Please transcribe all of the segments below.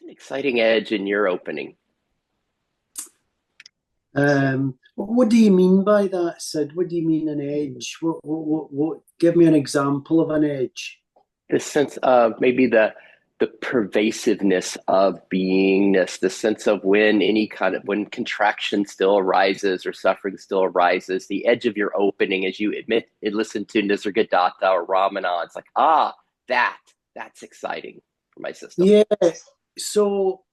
an exciting edge in your opening? What do you mean by that, Sid? What do you mean an edge? What? Give me an example of an edge. The sense of maybe the pervasiveness of beingness, the sense of when any kind of when contraction still arises or suffering still arises, the edge of your opening as you admit and listen to Nisargadatta or Ramana, it's like, that that's exciting for my system. Yeah. So,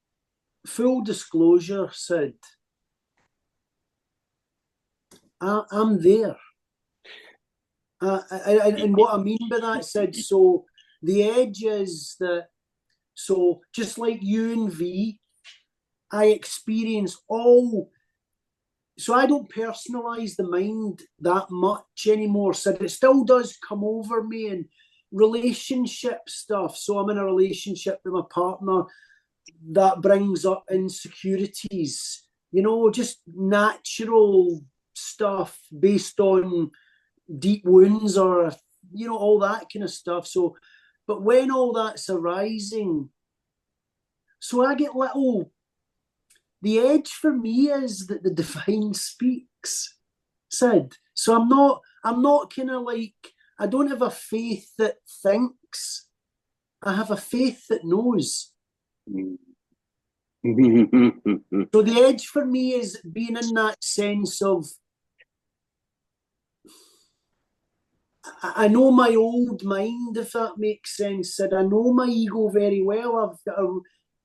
full disclosure, Sid, I'm there. And what I mean by that, Sid, so the edge is that, so just like you and V, I experience all, so I don't personalize the mind that much anymore. So it still does come over me and relationship stuff. So I'm in a relationship with my partner that brings up insecurities, just natural stuff based on deep wounds or, all that kind of stuff. So, but when all that's arising, so I get little, the edge for me is that the divine speaks, Sid. So I'm not kind of like, I don't have a faith that thinks. I have a faith that knows. So the edge for me is being in that sense of, I know my old mind, if that makes sense, Sid. I know my ego very well.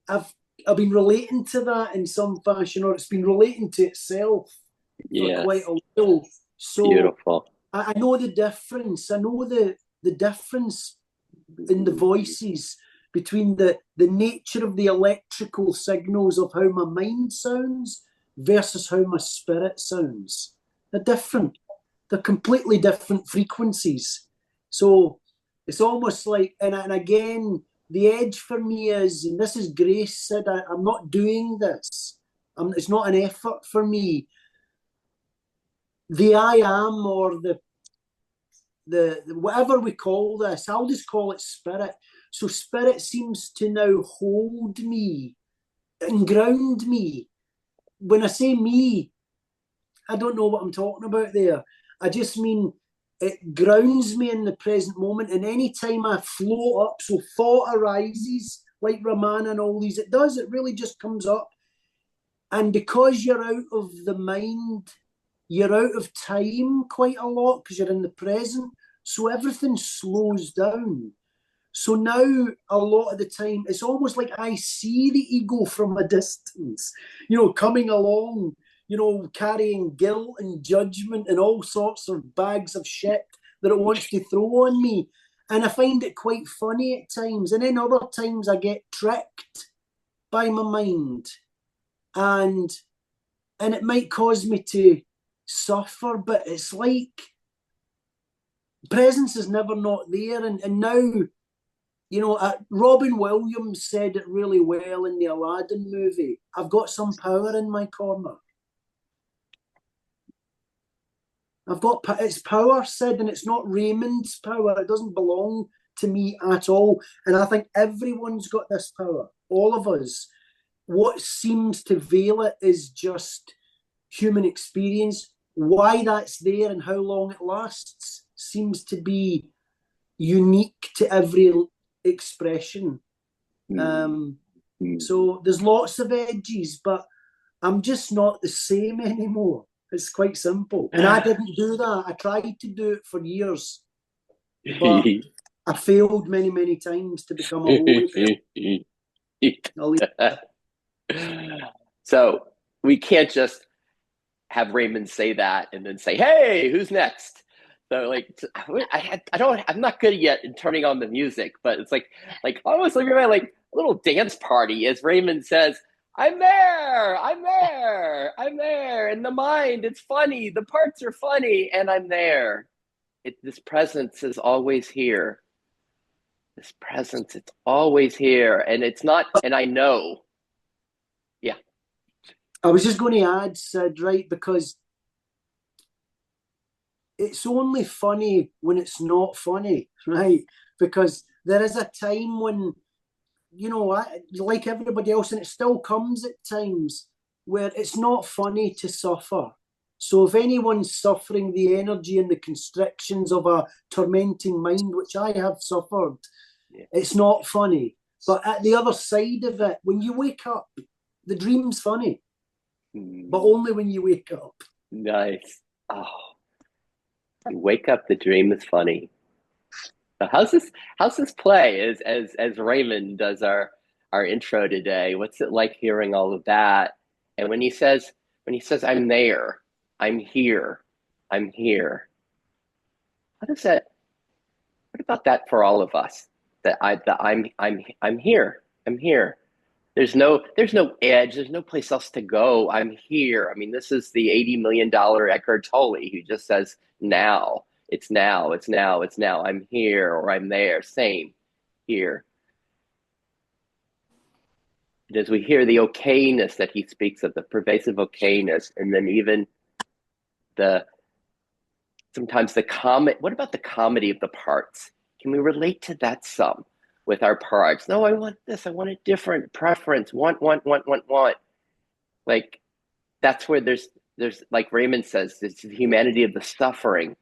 I've been relating to that in some fashion, or it's been relating to itself for quite Yes, a while. So beautiful. I know the difference. I know the difference in the voices between the nature of the electrical signals of how my mind sounds versus how my spirit sounds. They're different. They're completely different frequencies. So it's almost like, and again, the edge for me is, and this is Grace said, I'm not doing this. It's not an effort for me. The I am, or the whatever we call this, I'll just call it spirit. So spirit seems to now hold me and ground me. When I say me, I don't know what I'm talking about there. I just mean it grounds me in the present moment. And anytime I float up, so thought arises, like Ramana and all these, it does, it really just comes up. And because you're out of the mind, you're out of time quite a lot because you're in the present. So everything slows down. So now, a lot of the time, it's almost like I see the ego from a distance, coming along, carrying guilt and judgment and all sorts of bags of shit that it wants to throw on me. And I find it quite funny at times. And then other times I get tricked by my mind. And it might cause me to suffer, but it's like presence is never not there. And now, Robin Williams said it really well in the Aladdin movie. I've got some power in my corner. It's power, Sid, and it's not Raymond's power. It doesn't belong to me at all. And I think everyone's got this power, all of us. What seems to veil it is just human experience. Why that's there and how long it lasts seems to be unique to every expression. So there's lots of edges, but I'm just not the same anymore. It's quite simple. And I didn't do that. I tried to do it for years, but I failed many, many times to become a holy. So we can't just have Raymond say that and then say, "Hey, who's next?" So like, I'm not good yet in turning on the music, but it's like almost like a little dance party as Raymond says, "I'm there, I'm there, I'm there." In the mind, it's funny. The parts are funny, and I'm there. This presence is always here. This presence, it's always here, and it's not. And I know, yeah. I was just going to add, Sid, right, because it's only funny when it's not funny, right? Because there is a time when like everybody else, and it still comes at times where it's not funny to suffer. So if anyone's suffering the energy and the constrictions of a tormenting mind, which I have suffered, Yeah. it's not funny. But at the other side of it, when you wake up, the dream's funny, but Mm, only when you wake up. nice. Oh, you wake up, the dream is funny. So how's this play as Raymond does our intro today? What's it like hearing all of that? And when he says I'm there, I'm here, I'm here. How does that what about that for all of us? That I'm here. I'm here. There's no edge. There's no place else to go. I'm here. I mean, this is the $80 million Eckhart Tolle who just says now. It's now. It's now. It's now. I'm here or I'm there. Same here. And as we hear the okayness that he speaks of, the pervasive okayness, and then even the sometimes the comment. What about the comedy of the parts? Can we relate to that some with our parts? No, I want this. I want a different preference. Want. Like that's where there's like Raymond says, it's the humanity of the suffering.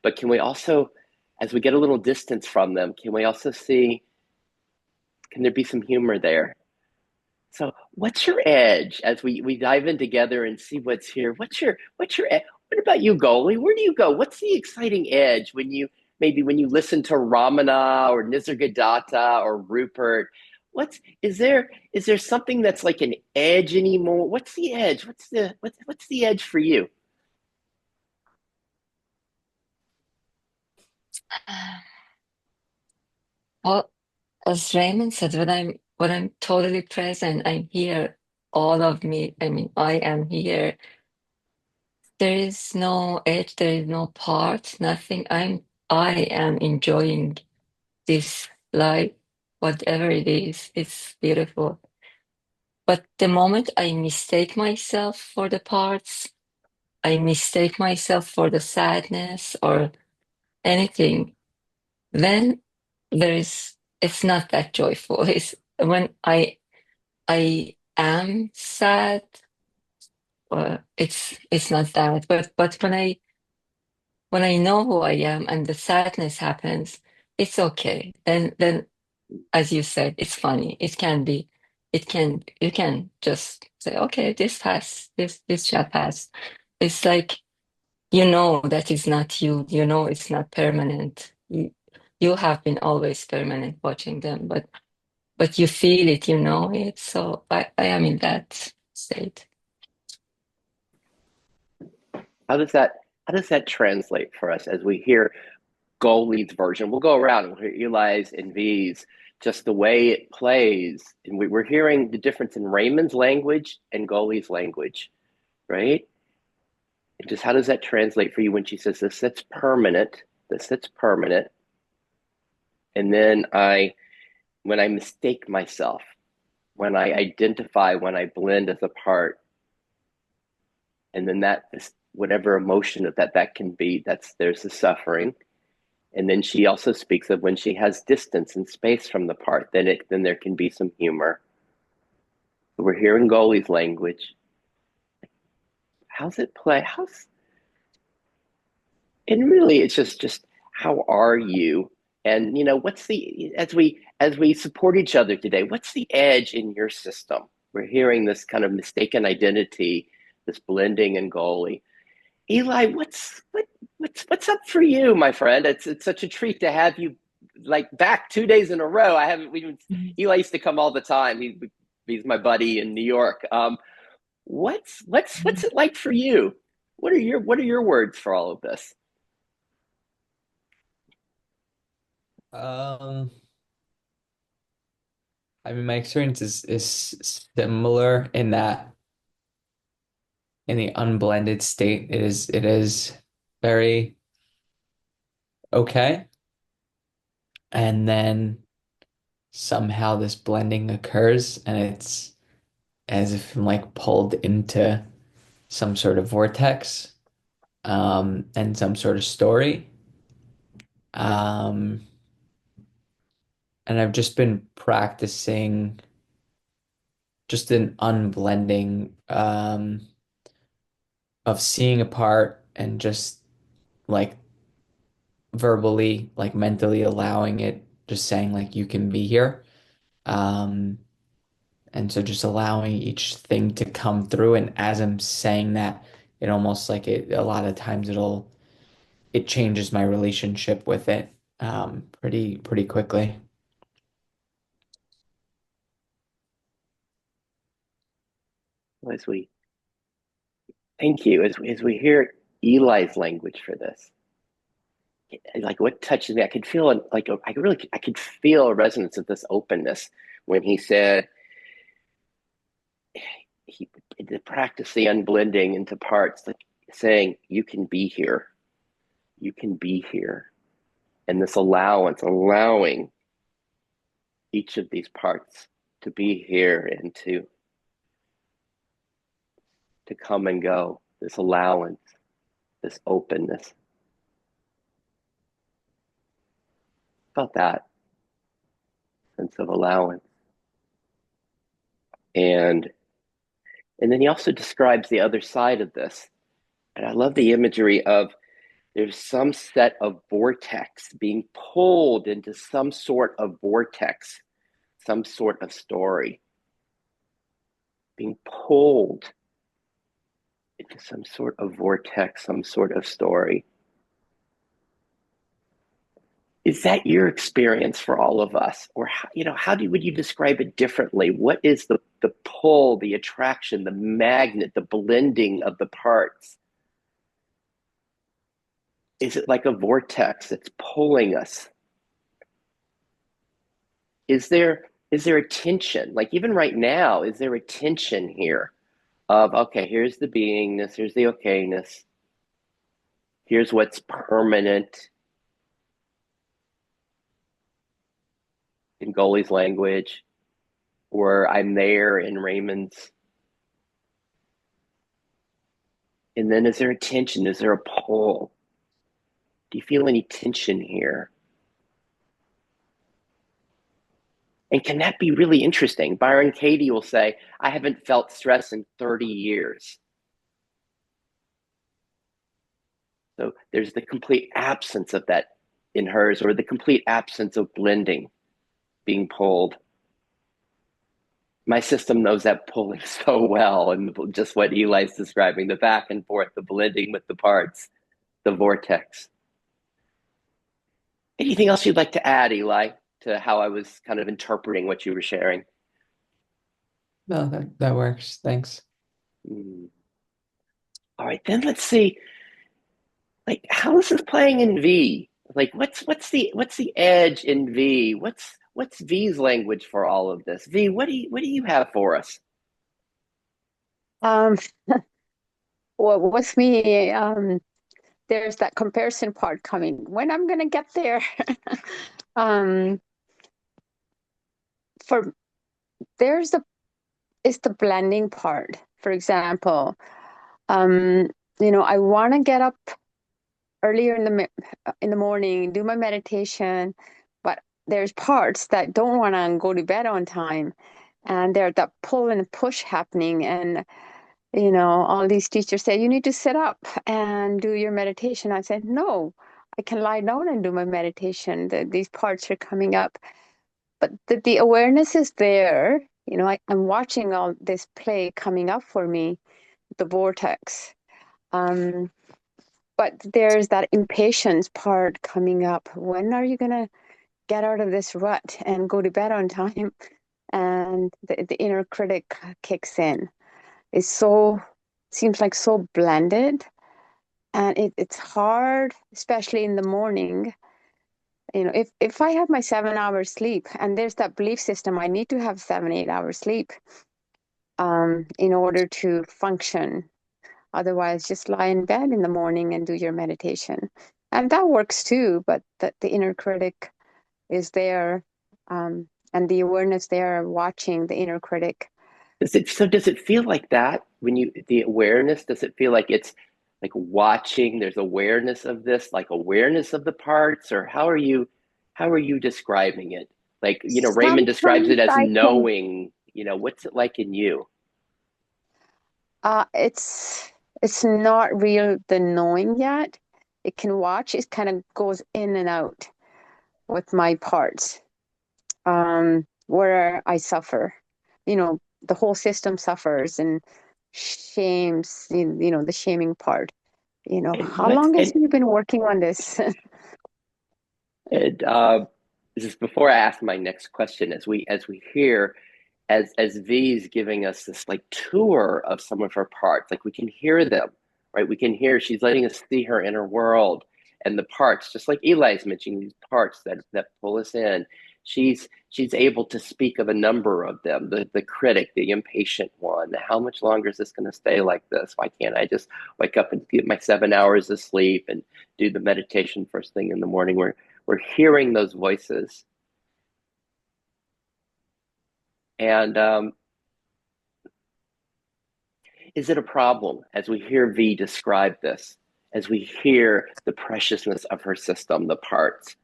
But can we also, as we get a little distance from them, can we also see, can there be some humor there? So what's your edge as we dive in together and see what's here? What's your what about you, goalie? Where do you go? What's the exciting edge when you maybe when you listen to Ramana or Nisargadatta or Rupert? Is there something that's like an edge anymore? What's the edge? What's the edge for you? Well, as Raymond said, when I'm totally present, I'm here, all of me. I mean, I am here. There is no edge, there is no part, nothing. I am enjoying this life, whatever it is. It's beautiful. But the moment I mistake myself for the parts, I mistake myself for the sadness or anything, then it's not that joyful. It's when I am sad, it's not that. But when I know who I am and the sadness happens, it's okay. Then as you said, it's funny. You can just say, okay, this passed, this shall pass. It's like you know that is not you. You know it's not permanent. You have been always permanent watching them, but you feel it, you know it. So I am in that state. How does that translate for us as we hear goalie's version? We'll go around and we'll hear Eli's and V's, just the way it plays. And we're hearing the difference in Raymond's language and goalie's language, right? And just how does that translate for you when she says this that's permanent, and then when I mistake myself, when I identify, when I blend as a part, and then that is whatever emotion that can be, there's the suffering. And then she also speaks of when she has distance and space from the part, then there can be some humor. So we're hearing goalie's language. How's it play? How's and really it's just how are you? And what's the as we support each other today, what's the edge in your system? We're hearing this kind of mistaken identity, this blending and goalie. Eli, what's up for you, my friend? It's such a treat to have you like back 2 days in a row. I haven't we Mhm. Eli used to come all the time. He's my buddy in New York. What's it like for you? What are your words for all of this? Um, I mean, my experience is similar in that in the unblended state, it is very okay, and then somehow this blending occurs, and it's as if I'm like pulled into some sort of vortex, and some sort of story. Um, And I've just been practicing just an unblending of seeing a part and just like verbally, like mentally allowing it, just saying like you can be here. Um, and so just allowing each thing to come through. And as I'm saying that, it almost like it a lot of times it changes my relationship with it pretty quickly. As we thank you, as we hear Eli's language for this, like what touches me, I could feel like I could feel a resonance of this openness when he said he to practice the unblending into parts, like saying you can be here, you can be here, and this allowance, allowing each of these parts to be here and to come and go, this allowance, this openness. Felt that sense of allowance. And then he also describes the other side of this. And I love the imagery of there's some set of vortex being pulled into some sort of vortex, some sort of story, being pulled into some sort of vortex, some sort of story. Is that your experience for all of us? Or would you describe it differently? What is the pull, the attraction, the magnet, the blending of the parts? Is it like a vortex that's pulling us? Is there a tension? Like even right now, is there a tension here of, okay, here's the beingness, here's the okayness, here's what's permanent in Goli's language, or I'm there in Raymond's. And then is there a tension? Is there a pull? Do you feel any tension here? And can that be really interesting? Byron Katie will say, I haven't felt stress in 30 years. So there's the complete absence of that in hers, or the complete absence of blending, being pulled. My system knows that pulling so well, and just what Eli's describing, the back and forth, the blending with the parts, the vortex. Anything else you'd like to add, Eli, to how I was kind of interpreting what you were sharing? No, that works. Thanks. All right, then let's see. Like, how is this playing in V? Like, what's the edge in V? What's V's language for all of this? V, what do you have for us? Um, well, with me, there's that comparison part coming. When I'm gonna get there, um, for there's it's the blending part. For example, I want to get up earlier in the morning, do my meditation, but there's parts that don't want to go to bed on time, and there's that pull and push happening. And all these teachers say you need to sit up and do your meditation. I said no, I can lie down and do my meditation. These parts are coming up, but the awareness is there. I'm watching all this play coming up for me, the vortex. But there's that impatience part coming up. When are you going to get out of this rut and go to bed on time? And the inner critic kicks in. Seems like so blended. And it's hard, especially in the morning. If I have my 7 hours sleep, and there's that belief system, I need to have 7, 8 hours sleep in order to function. Otherwise, just lie in bed in the morning and do your meditation. And that works too, but the inner critic is there, and the awareness there watching the inner critic. Does it feel like that when the awareness, does it feel like it's like watching, there's awareness of this, like awareness of the parts, or how are you describing it? Like, Raymond describes it Sometimes as I can, knowing, what's it like in you? it's not real the knowing yet. It can watch, it kind of goes in and out with my parts, where I suffer. The whole system suffers and shames, the shaming part. And How what's long has and you been working on this? and this is before I ask my next question, as we hear, as V's giving us this like tour of some of her parts, like we can hear them, right? We can hear she's letting us see her inner world and the parts, just like Eli's mentioning these parts that pull us in. She's able to speak of a number of them, the critic, the impatient one. How much longer is this going to stay like this? Why can't I just wake up and get my 7 hours of sleep and do the meditation first thing in the morning? We're hearing those voices. And is it a problem as we hear V describe this, as we hear the preciousness of her system, the parts?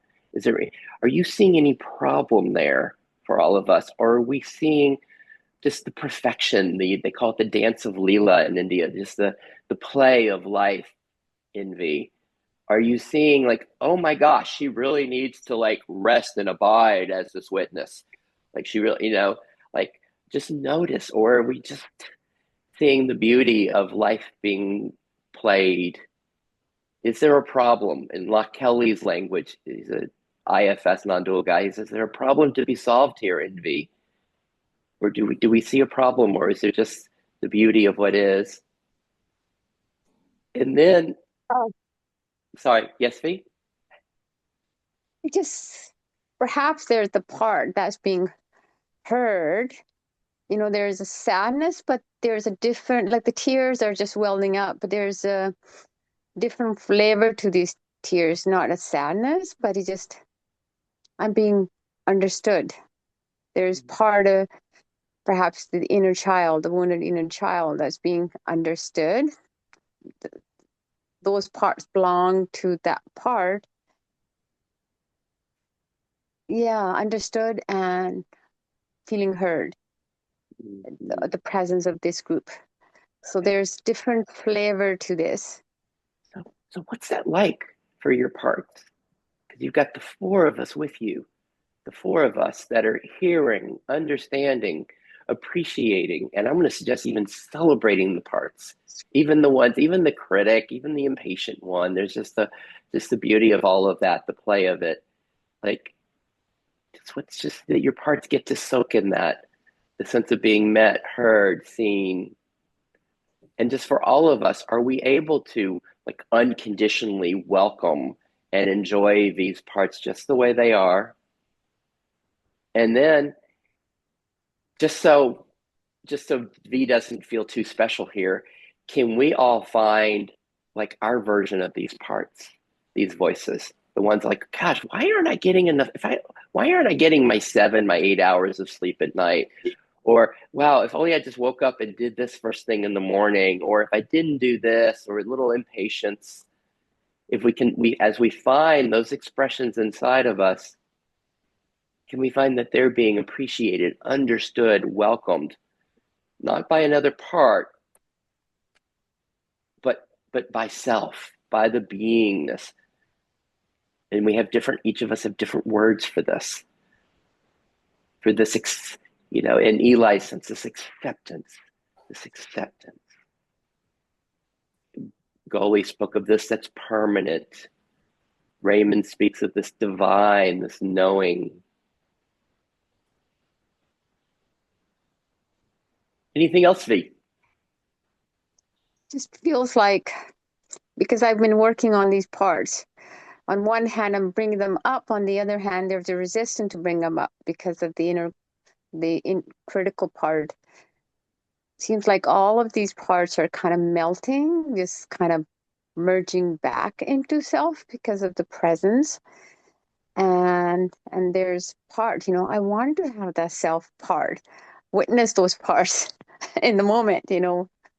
Are you seeing any problem there for all of us? Or are we seeing just the perfection, they call it the dance of Leela in India, just the play of life in V? Are you seeing like, oh my gosh, she really needs to like rest and abide as this witness? Like she really, like just notice, or are we just seeing the beauty of life being played? Is there a problem? In Loch Kelly's language, he's a IFS non-dual guy. He says, is there a problem to be solved here in V? Or do we see a problem, or is there just the beauty of what is? And then, Oh, sorry, yes, V? it just perhaps there's the part that's being heard. There's a sadness, but there's a different, like the tears are just welling up, but there's a different flavor to these tears, not a sadness, but I'm being understood. There's part of perhaps the inner child, the wounded inner child that's being understood. Those parts belong to that part. Yeah, understood and feeling heard, the presence of this group. So there's different flavor to this. So what's that like for your parts? Because you've got the four of us with you, the four of us that are hearing, understanding, appreciating, and I'm going to suggest even celebrating the parts, even the critic, even the impatient one. There's just the beauty of all of that, the play of it. Like, what's just that your parts get to soak in that, the sense of being met, heard, seen. And just for all of us, are we able to like unconditionally welcome and enjoy these parts just the way they are? And then just so V doesn't feel too special here, can we all find like our version of these parts, these voices, the ones like, gosh, why aren't I getting enough? Why aren't I getting my 8 hours of sleep at night? Or, wow, if only I just woke up and did this first thing in the morning, or if I didn't do this, or a little impatience. If as we find those expressions inside of us, can we find that they're being appreciated, understood, welcomed, not by another part, but by self, by the beingness. And each of us have different words for this, in Eli's sense, this acceptance. Goli spoke of this that's permanent. Raymond speaks of this divine, this knowing. Anything else, V? Just feels like, because I've been working on these parts, on one hand I'm bringing them up, on the other hand there's a resistance to bring them up because of the critical part. Seems like all of these parts are kind of melting, just kind of merging back into self because of the presence. And there's part, I want to have that self part, witness those parts in the moment,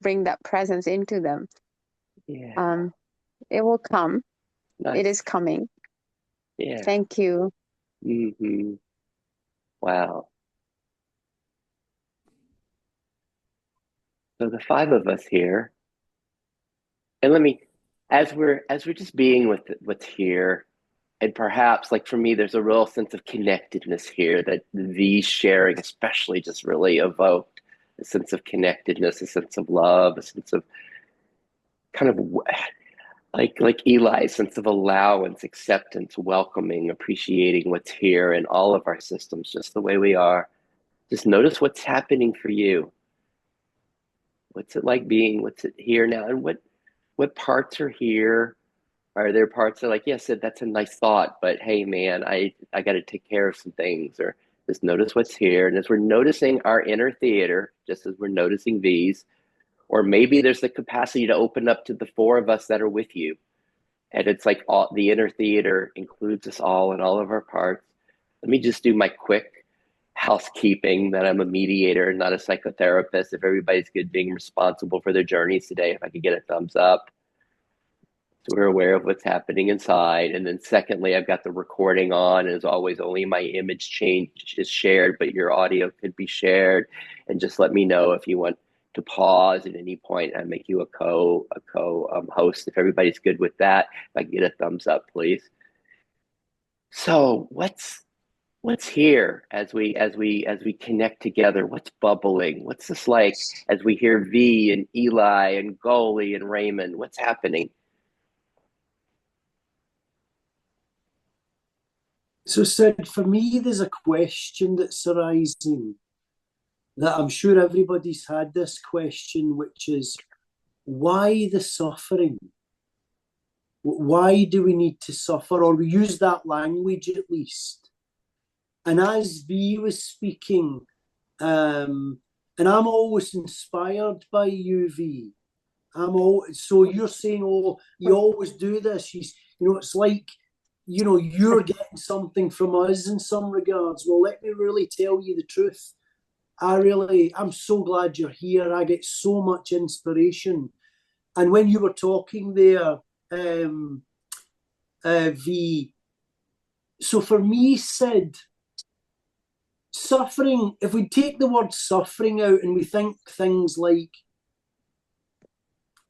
bring that presence into them. Yeah. It will come. Nice. It is coming. Yeah. Thank you. Mm-hmm. Wow. So the five of us here, and let me, as we're just being with what's here, and perhaps like for me, there's a real sense of connectedness here that these sharing especially just really evoked a sense of connectedness, a sense of love, a sense of kind of like Eli, a sense of allowance, acceptance, welcoming, appreciating what's here in all of our systems, just the way we are. Just notice what's happening for you. What's it like being? What's it here now? And what parts are here? Are there parts that are like, yes, that's a nice thought, but hey, man, I got to take care of some things, or just notice what's here. And as we're noticing our inner theater, just as we're noticing these, or maybe there's the capacity to open up to the four of us that are with you. And it's like all the inner theater includes us all and all of our parts. Let me just do my quick housekeeping that I'm a mediator and not a psychotherapist. If everybody's good being responsible for their journeys today, if I could get a thumbs up. So we're aware of what's happening inside. And then secondly, I've got the recording on. And as always, only my image change is shared, but your audio could be shared. And just let me know if you want to pause at any point and make you a co host. If everybody's good with that, if I can get a thumbs up, please. So what's here as we connect together? What's bubbling? What's this like as we hear V and Eli and Goli and Raymond? What's happening? So, Sid, for me, there's a question that's arising that I'm sure everybody's had this question, which is why the suffering? Why do we need to suffer? Or we use that language at least. And as V was speaking, and I'm always inspired by you, V. So you're saying, oh, you always do this. It's like, you're getting something from us in some regards. Well, let me really tell you the truth. I'm so glad you're here. I get so much inspiration. And when you were talking there, V, so for me, Sid, suffering, if we take the word suffering out and we think things like,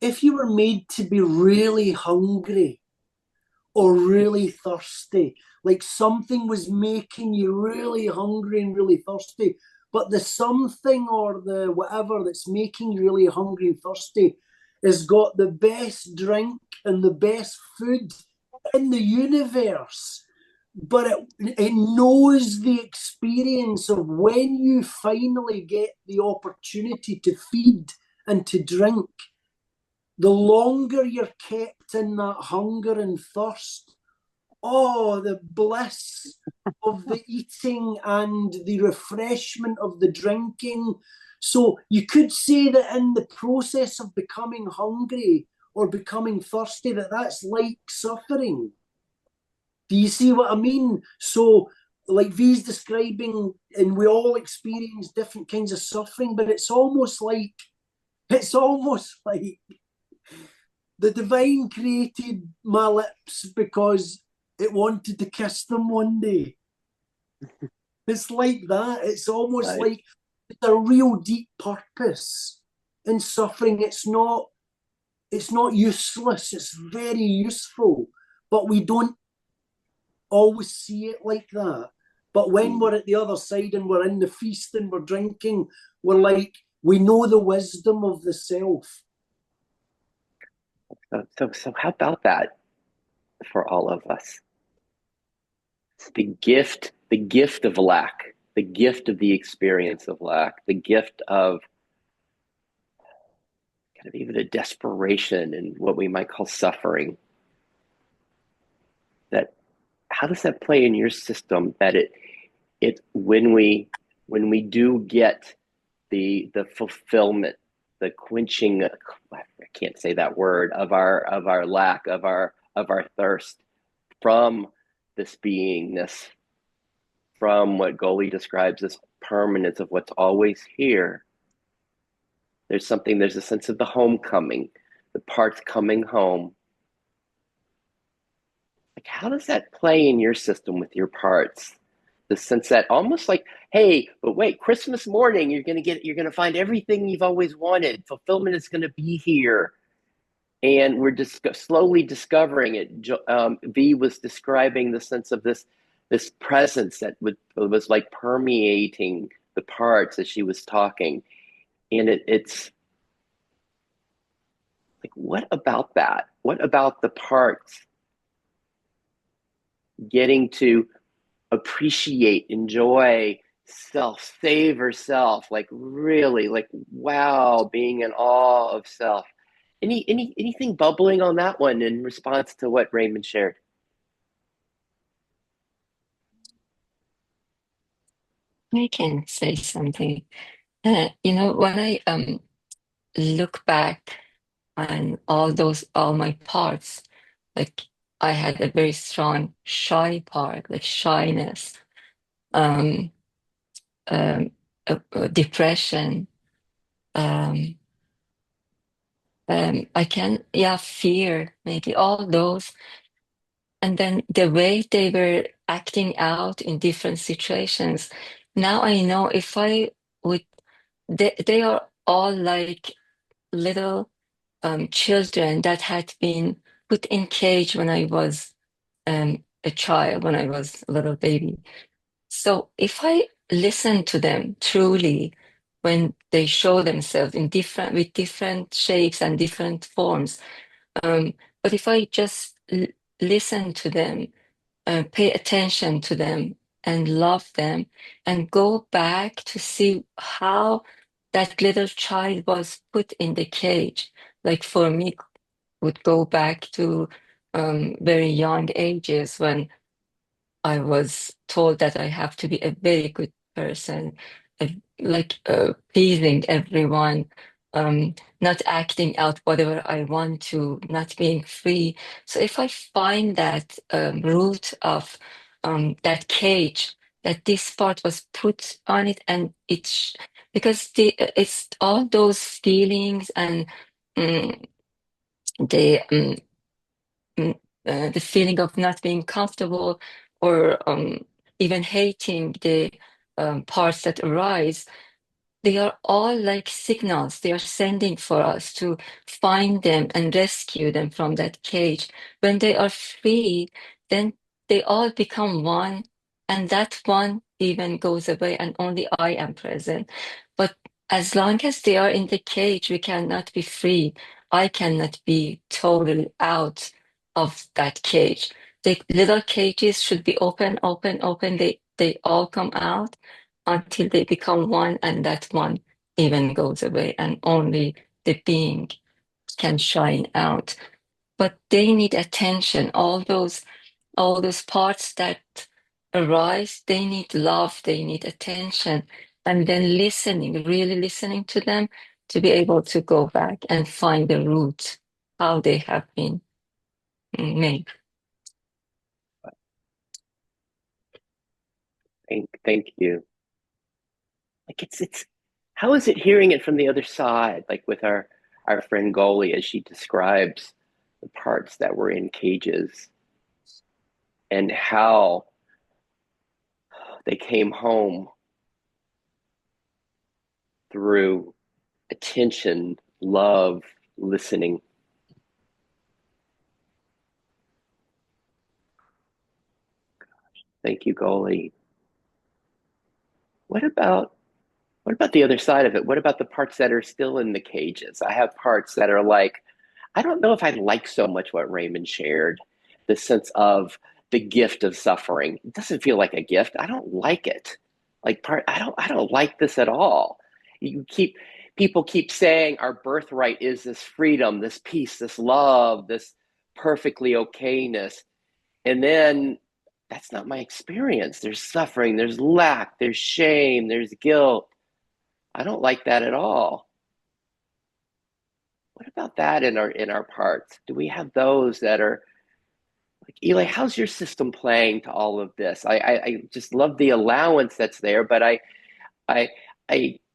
if you were made to be really hungry or really thirsty, like something was making you really hungry and really thirsty, but the something or the whatever that's making you really hungry and thirsty has got the best drink and the best food in the universe, but it knows the experience of when you finally get the opportunity to feed and to drink, the longer you're kept in that hunger and thirst, oh, the bliss of the eating and the refreshment of the drinking. So you could say that in the process of becoming hungry or becoming thirsty, that's like suffering. Do you see what I mean? So, like V's describing, and we all experience different kinds of suffering, but it's almost like the divine created my lips because it wanted to kiss them one day. It's like that. It's almost Right. like it's a real deep purpose in suffering. It's not useless. It's very useful, but we don't always see it like that. But when we're at the other side and we're in the feast and we're drinking, we're like, we know the wisdom of the self. So how about that for all of us? The gift of lack, the gift of the experience of lack, the gift of kind of even a desperation and what we might call suffering. That how does that play in your system? That it when we do get the fulfillment, the quenching, I can't say that word, of our lack, of our thirst from this beingness, from what Goli describes as permanence of what's always here. There's a sense of the homecoming, the parts coming home. Like, how does that play in your system with your parts? the sense that almost like, hey, but wait, Christmas morning, you're gonna find everything you've always wanted. Fulfillment is gonna be here, and we're just slowly discovering it. V was describing the sense of this presence that was like permeating the parts as she was talking, and it's like, what about that? What about the parts getting to appreciate, enjoy self, savor self, like really, like wow, being in awe of self. Anything bubbling on that one in response to what Raymond shared? I can say something. When I look back on all my parts, like I had a very strong shy part, like shyness, um, um, depression. Um, I can, yeah, fear, maybe all those. And then the way they were acting out in different situations. Now I know if I would, they are all like little children that had been put in cage when I was a child, when I was a little baby. So if I listen to them truly when they show themselves in different with different shapes and different forms, but if I just listen to them, pay attention to them, and love them, and go back to see how that little child was put in the cage, like for me, would go back to very young ages when I was told that I have to be a very good person, pleasing everyone, not acting out whatever I want to, not being free. So if I find that root of that cage, that this part was put on it, and because it's all those feelings and mm, the mm, the feeling of not being comfortable or even hating the parts that arise, they are all like signals. They are sending for us to find them and rescue them from that cage. When they are free, then they all become one, and that one even goes away, and only I am present. But as long as they are in the cage, we cannot be free. I cannot be totally out of that cage. The little cages should be open, open, open. They all come out until they become one, and that one even goes away, and only the being can shine out. But they need attention. All those parts that arise, they need love, they need attention, and then listening, really listening to them to be able to go back and find the root, how they have been made. Thank you. Like it's how is it hearing it from the other side, like with our friend Goli as she describes the parts that were in cages and how they came home through attention, love, listening. Thank you, Goli. What about the other side of it? What about the parts that are still in the cages? I have parts that are like, I don't know if I like so much what Raymond shared, the sense of the gift of suffering. It doesn't feel like a gift. I don't like it. I don't like this at all. You keep People keep saying our birthright is this freedom, this peace, this love, this perfectly okayness. And then that's not my experience. There's suffering, there's lack, there's shame, there's guilt. I don't like that at all. What about that in our parts? Do we have those that are like, Eli, how's your system playing to all of this? I just love the allowance that's there, but I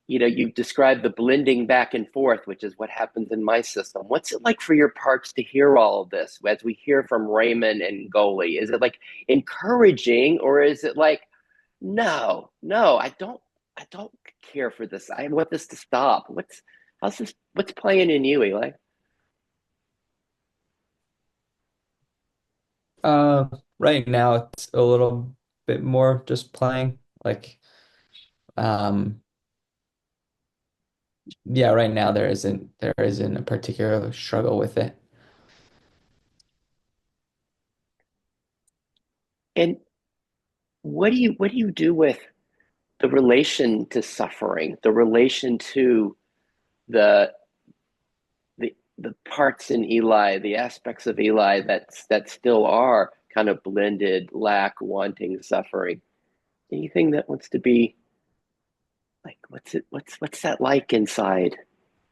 you've described the blending back and forth, which is what happens in my system. What's it like for your parts to hear all of this as we hear from Raymond and Goli? Is it like encouraging, or is it like, no, I don't care for this. I want this to stop. What's playing in you, Eli? Right now it's a little bit more just playing. Like, um, yeah, right now there isn't a particular struggle with it. And what do you do with the relation to suffering, the relation to the the parts in Eli, the aspects of Eli that still are kind of blended, lack, wanting, suffering. Anything that wants to be like, what's that like inside?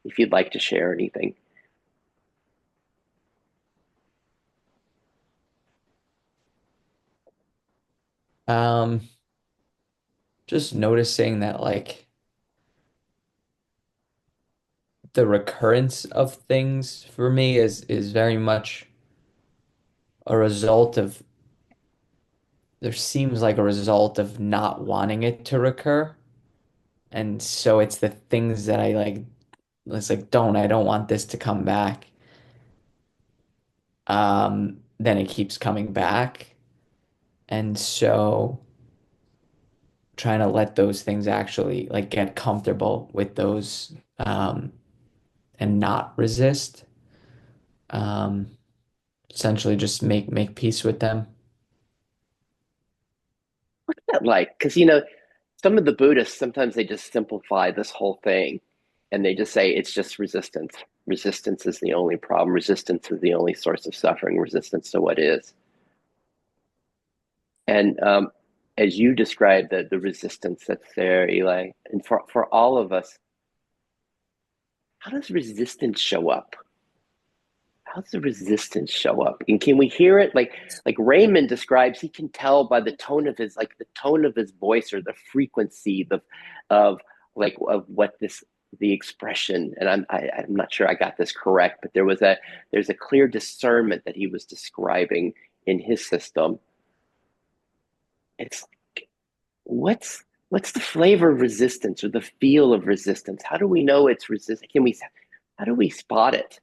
If you'd like to share anything. Um, just noticing that like the recurrence of things for me is very much a result of there seems like a result of not wanting it to recur. And so it's the things that I like, it's like, I don't want this to come back. Then it keeps coming back. And so trying to let those things actually like get comfortable with those, and not resist. Um, Essentially just make peace with them. What's that like? Because some of the Buddhists sometimes they just simplify this whole thing, and they just say it's just resistance. Resistance is the only problem. Resistance is the only source of suffering. Resistance to what is. And as you described the resistance that's there, Eli, and for all of us, how does resistance show up? How does the resistance show up? And can we hear it? Like Raymond describes, he can tell by the tone of his voice or the frequency of of what this the expression. And I'm not sure I got this correct, but there's a clear discernment that he was describing in his system. It's what's the flavor of resistance or the feel of resistance? How do we know it's resistance? How do we spot it?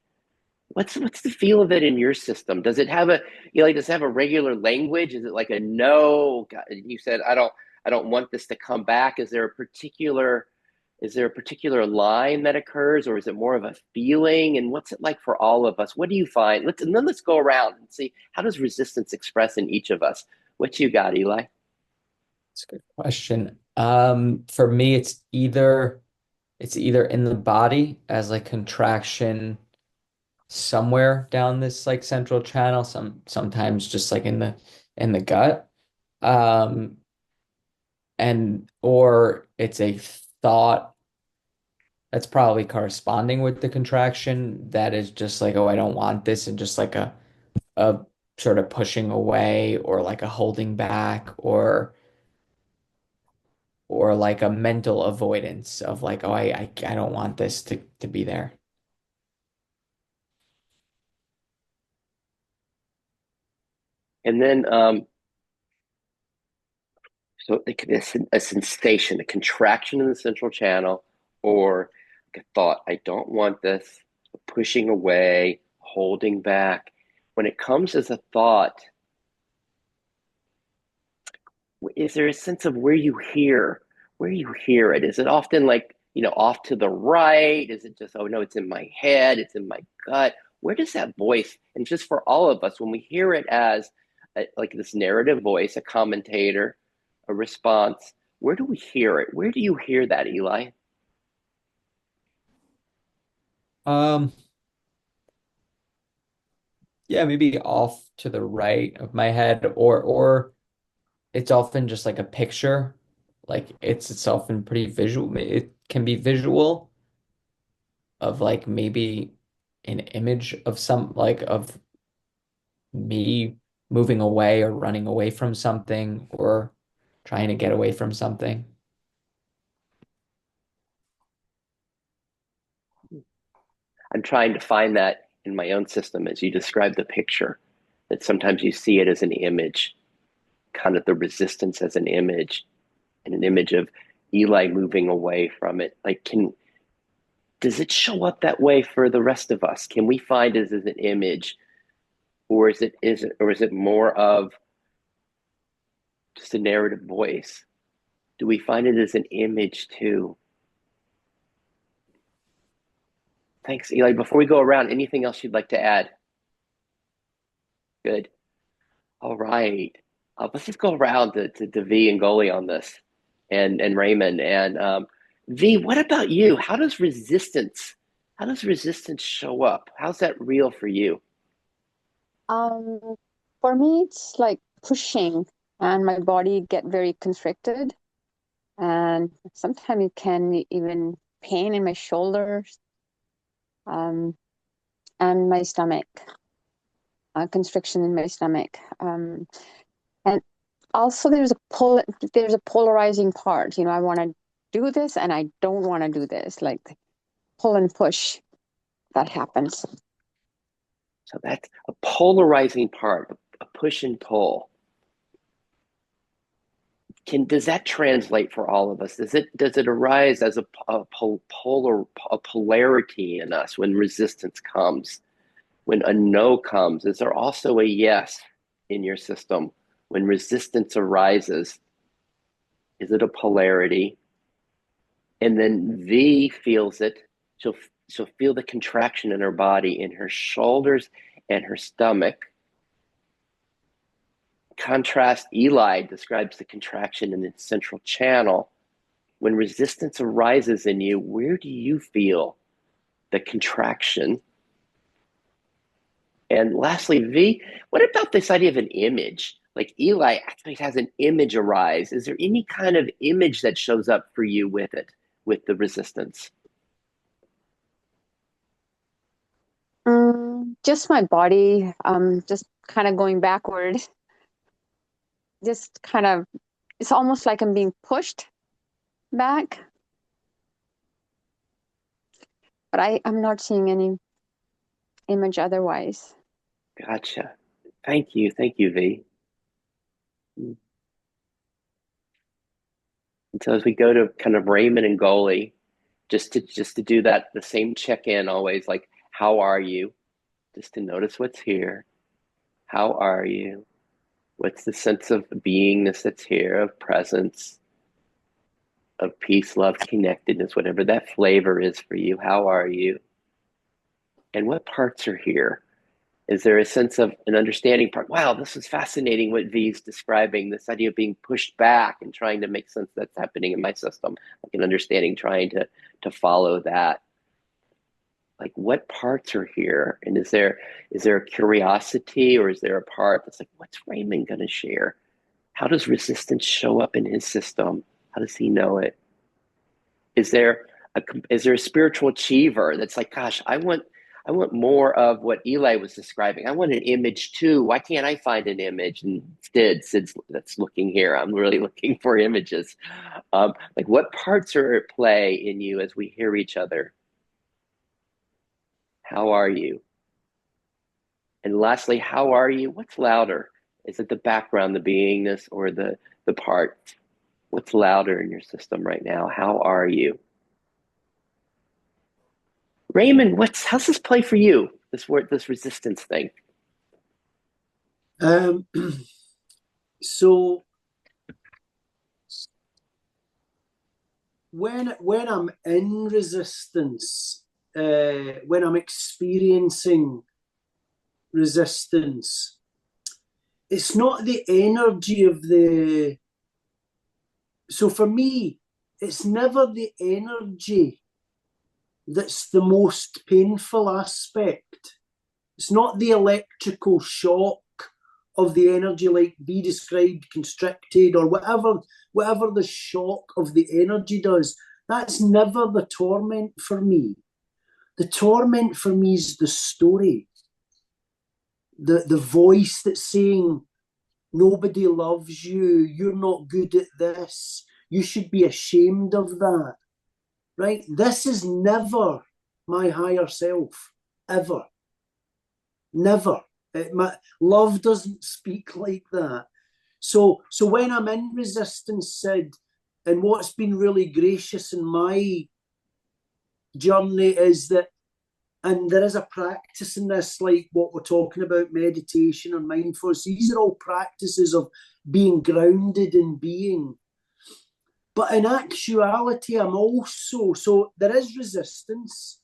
What's the feel of it in your system? Does it have does it have a regular language? Is it like a no? God, you said I don't want this to come back. Is there a particular line that occurs, or is it more of a feeling? And what's it like for all of us? What do you find? Let's go around and see how does resistance express in each of us. What you got, Eli? That's a good question. For me, it's either in the body as like contraction somewhere down this like central channel, sometimes just like in the gut. Um, and or it's a thought that's probably corresponding with the contraction that is just like, oh, I don't want this, and just like a sort of pushing away or like a holding back or like a mental avoidance of like, oh, I don't want this to be there. And then so it could be a sensation, a contraction in the central channel, or like a thought, I don't want this, pushing away, holding back. When it comes as a thought, is there a sense of where you hear it? Is it often like, off to the right? Is it just, oh no, it's in my head, it's in my gut? Where does that voice, and just for all of us, when we hear it as like this narrative voice, a commentator, a response, where do we hear it? Where do you hear that, Eli? Um, yeah, maybe off to the right of my head, or it's often just like a picture. Like it's often pretty visual. It can be visual of like maybe an image of some like of me moving away or running away from something or trying to get away from something. I'm trying to find that in my own system as you describe the picture, that sometimes you see it as an image, kind of the resistance as an image. and an image of Eli moving away from it. Like, does it show up that way for the rest of us? Can we find it as an image, or is it more of just a narrative voice? Do we find it as an image too? Thanks, Eli. Before we go around, anything else you'd like to add? Good. All right. Let's just go around to V and Goli on this, and Raymond. And V, what about you? How does resistance show up? How's that real for you? For me, it's like pushing, and my body get very constricted, and sometimes it can even pain in my shoulders, and my stomach, constriction in my stomach, and also there's a polarizing part. You know, I want to do this, and I don't want to do this. Like pull and push, that happens. So that's a polarizing part, a push and pull. Does that translate for all of us? Does it arise as a polarity in us when resistance comes? When a no comes, is there also a yes in your system? When resistance arises, is it a polarity? And then V feels it. She'll feel the contraction in her body, in her shoulders and her stomach. Contrast, Eli describes the contraction in the central channel. When resistance arises in you, where do you feel the contraction? And lastly, V, what about this idea of an image? Like Eli actually has an image arise. Is there any kind of image that shows up for you with it, with the resistance? Just my body, just kind of going backward. Just kind of, it's almost like I'm being pushed back. But I'm not seeing any image otherwise. Gotcha. Thank you, V. And so as we go to kind of Raymond and Goli, just to do that, the same check-in always, like, how are you? Just to notice what's here. How are you? What's the sense of beingness that's here, of presence, of peace, love, connectedness, whatever that flavor is for you? How are you? And what parts are here? Is there a sense of an understanding part? Wow, this is fascinating what V's describing, this idea of being pushed back and trying to make sense that's happening in my system, like an understanding, trying to follow that. Like, what parts are here? And is there a curiosity, or is there a part that's like, what's Raymond going to share? How does resistance show up in his system? How does he know it? Is there a spiritual achiever that's like, gosh, I want more of what Eli was describing. I want an image too. Why can't I find an image? And Sid's that's looking here. I'm really looking for images. Like, what parts are at play in you as we hear each other? How are you? And lastly, how are you? What's louder? Is it the background, the beingness, or the part? What's louder in your system right now? How are you? Raymond, how's this play for you? This resistance thing. So when I'm in resistance, when I'm experiencing resistance, it's not the energy of the. So for me, it's never the energy that's the most painful aspect. It's not the electrical shock of the energy, like V described, constricted, or whatever the shock of the energy does. That's never the torment for me. The torment for me is the story. The voice that's saying, nobody loves you, you're not good at this, you should be ashamed of that. Right? This is never my higher self, ever. Never. Love doesn't speak like that. So when I'm in resistance, Sid, And what's been really gracious in my journey is that, and there is a practice in this, like what we're talking about, meditation or mindfulness. These are all practices of being grounded in being. But in actuality, I'm also, so there is resistance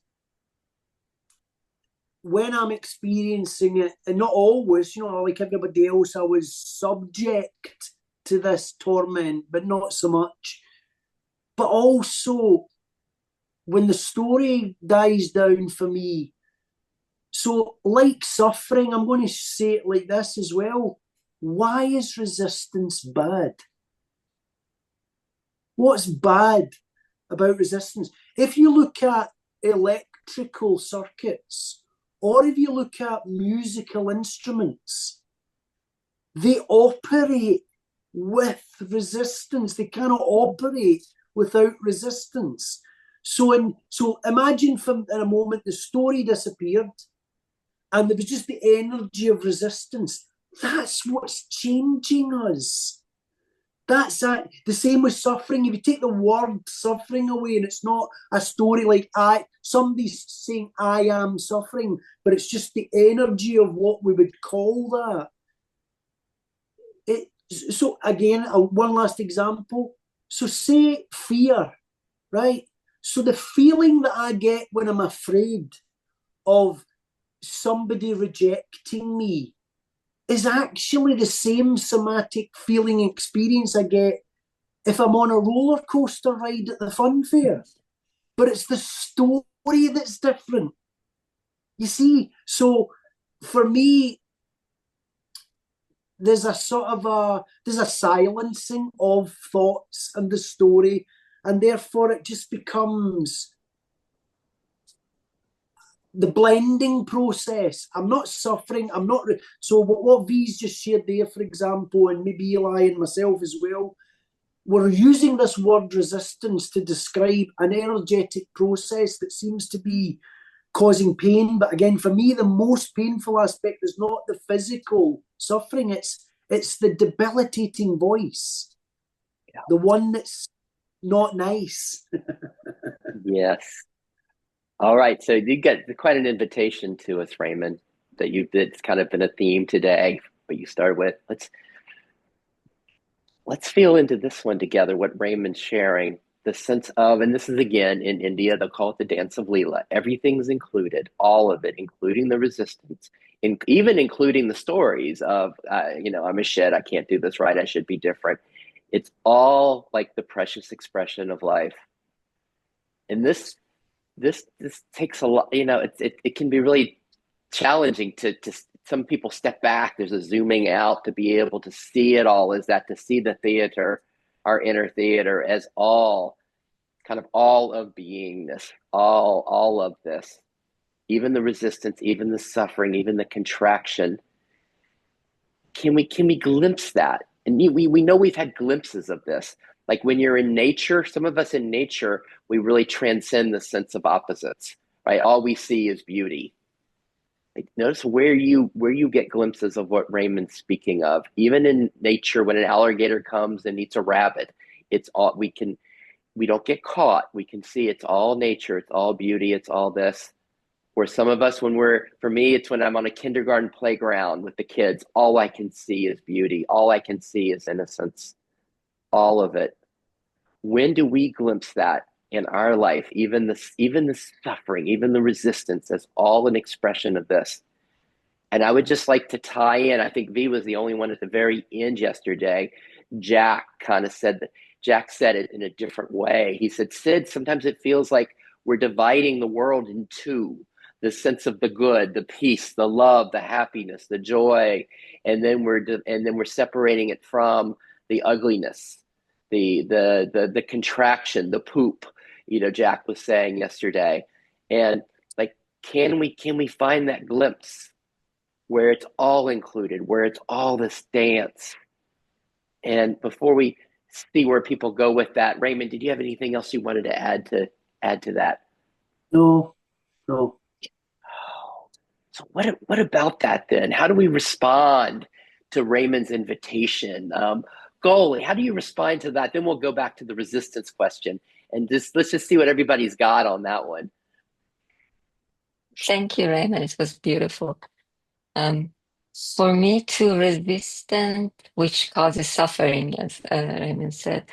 when I'm experiencing it, and not always, like everybody else, I was subject to this torment, but not so much. But also, when the story dies down for me, so like suffering, I'm going to say it like this as well. Why is resistance bad? What's bad about resistance? If you look at electrical circuits, or if you look at musical instruments, they operate with resistance. They cannot operate without resistance. So imagine in a moment the story disappeared and there was just the energy of resistance. That's what's changing us. That's that. The same with suffering. If you take the word suffering away, and it's not a story like somebody's saying I am suffering, but it's just the energy of what we would call that. So again, one last example. So say fear, right? So the feeling that I get when I'm afraid of somebody rejecting me is actually the same somatic feeling experience I get if I'm on a roller coaster ride at the fun fair. But it's the story that's different. You see, so for me, there's a silencing of thoughts and the story, and therefore it just becomes the blending process. I'm not suffering. I'm not. So what V's just shared there, for example, and maybe Eli and myself as well, we're using this word resistance to describe an energetic process that seems to be causing pain. But again, for me, the most painful aspect is not the physical suffering. It's the debilitating voice, the one that's not nice. Yes. All right, so you get quite an invitation to us, Raymond, that it's kind of been a theme today, but you started with. Let's feel into this one together, what Raymond's sharing, the sense of, and this is again in India, they'll call it the dance of Leela. Everything's included, all of it, including the resistance, even including the stories of, I'm a shit, I can't do this right, I should be different. It's all like the precious expression of life. And this takes a lot, it can be really challenging to some people step back. There's a zooming out to be able to see it all, to see the theater, our inner theater, as all of beingness, all of this, even the resistance, even the suffering, even the contraction. Can we glimpse that? And we know we've had glimpses of this. Like when you're in nature, some of us in nature, we really transcend the sense of opposites, right? All we see is beauty. Like notice where you get glimpses of what Raymond's speaking of. Even in nature, when an alligator comes and eats a rabbit, it's all we don't get caught. We can see it's all nature, it's all beauty, it's all this. Where some of us, for me, it's when I'm on a kindergarten playground with the kids, all I can see is beauty. All I can see is innocence. All of it. When do we glimpse that in our life? Even the suffering, even the resistance, as all an expression of this. And I would just like to tie in, I think V was the only one at the very end yesterday. Jack said it in a different way. He said, Sid, sometimes it feels like we're dividing the world in two. The sense of the good, the peace, the love, the happiness, the joy, and then we're separating it from the ugliness, the contraction, the poop. Jack was saying yesterday, and like, can we find that glimpse where it's all included, where it's all this dance? And before we see where people go with that, Raymond, did you have anything else you wanted to add to that? No. So what about that then? How do we respond to Raymond's invitation? Goalie, how do you respond to that? Then we'll go back to the resistance question and let's just see what everybody's got on that one. Thank you, Raymond. It was beautiful. For me, to resistance, which causes suffering, as Raymond said,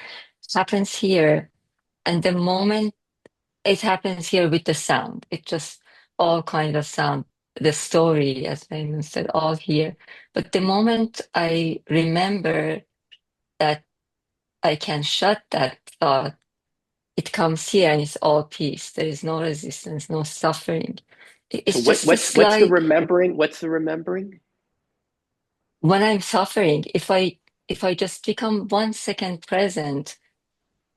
happens here. And the moment it happens here with the sound, it just all kind of sound, the story, as Raymond said, all here. But the moment I remember that I can shut that thought, it comes here and it's all peace. There is no resistance, no suffering. It's So just a what's the slight. remembering? What's the remembering? When I'm suffering, if I just become 1 second present,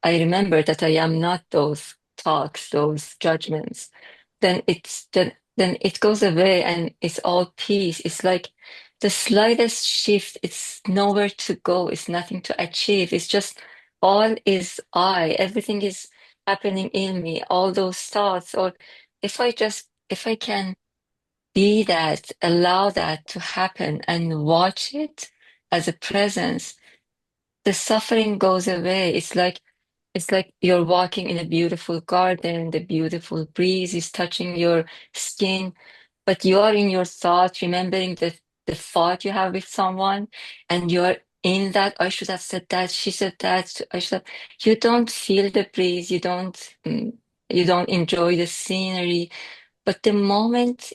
I remember that I am not those thoughts, those judgments. Then it goes away and it's all peace. It's like the slightest shift. It's nowhere to go. It's nothing to achieve. It's just all is I. Everything is happening in me. All those thoughts. Or if I can be that, allow that to happen and watch it as a presence, the suffering goes away. It's like you're walking in a beautiful garden, the beautiful breeze is touching your skin, but you are in your thoughts, remembering the thought you have with someone, and you're in that, I should have said that, she said that, I should have, you don't feel the breeze, you don't enjoy the scenery, but the moment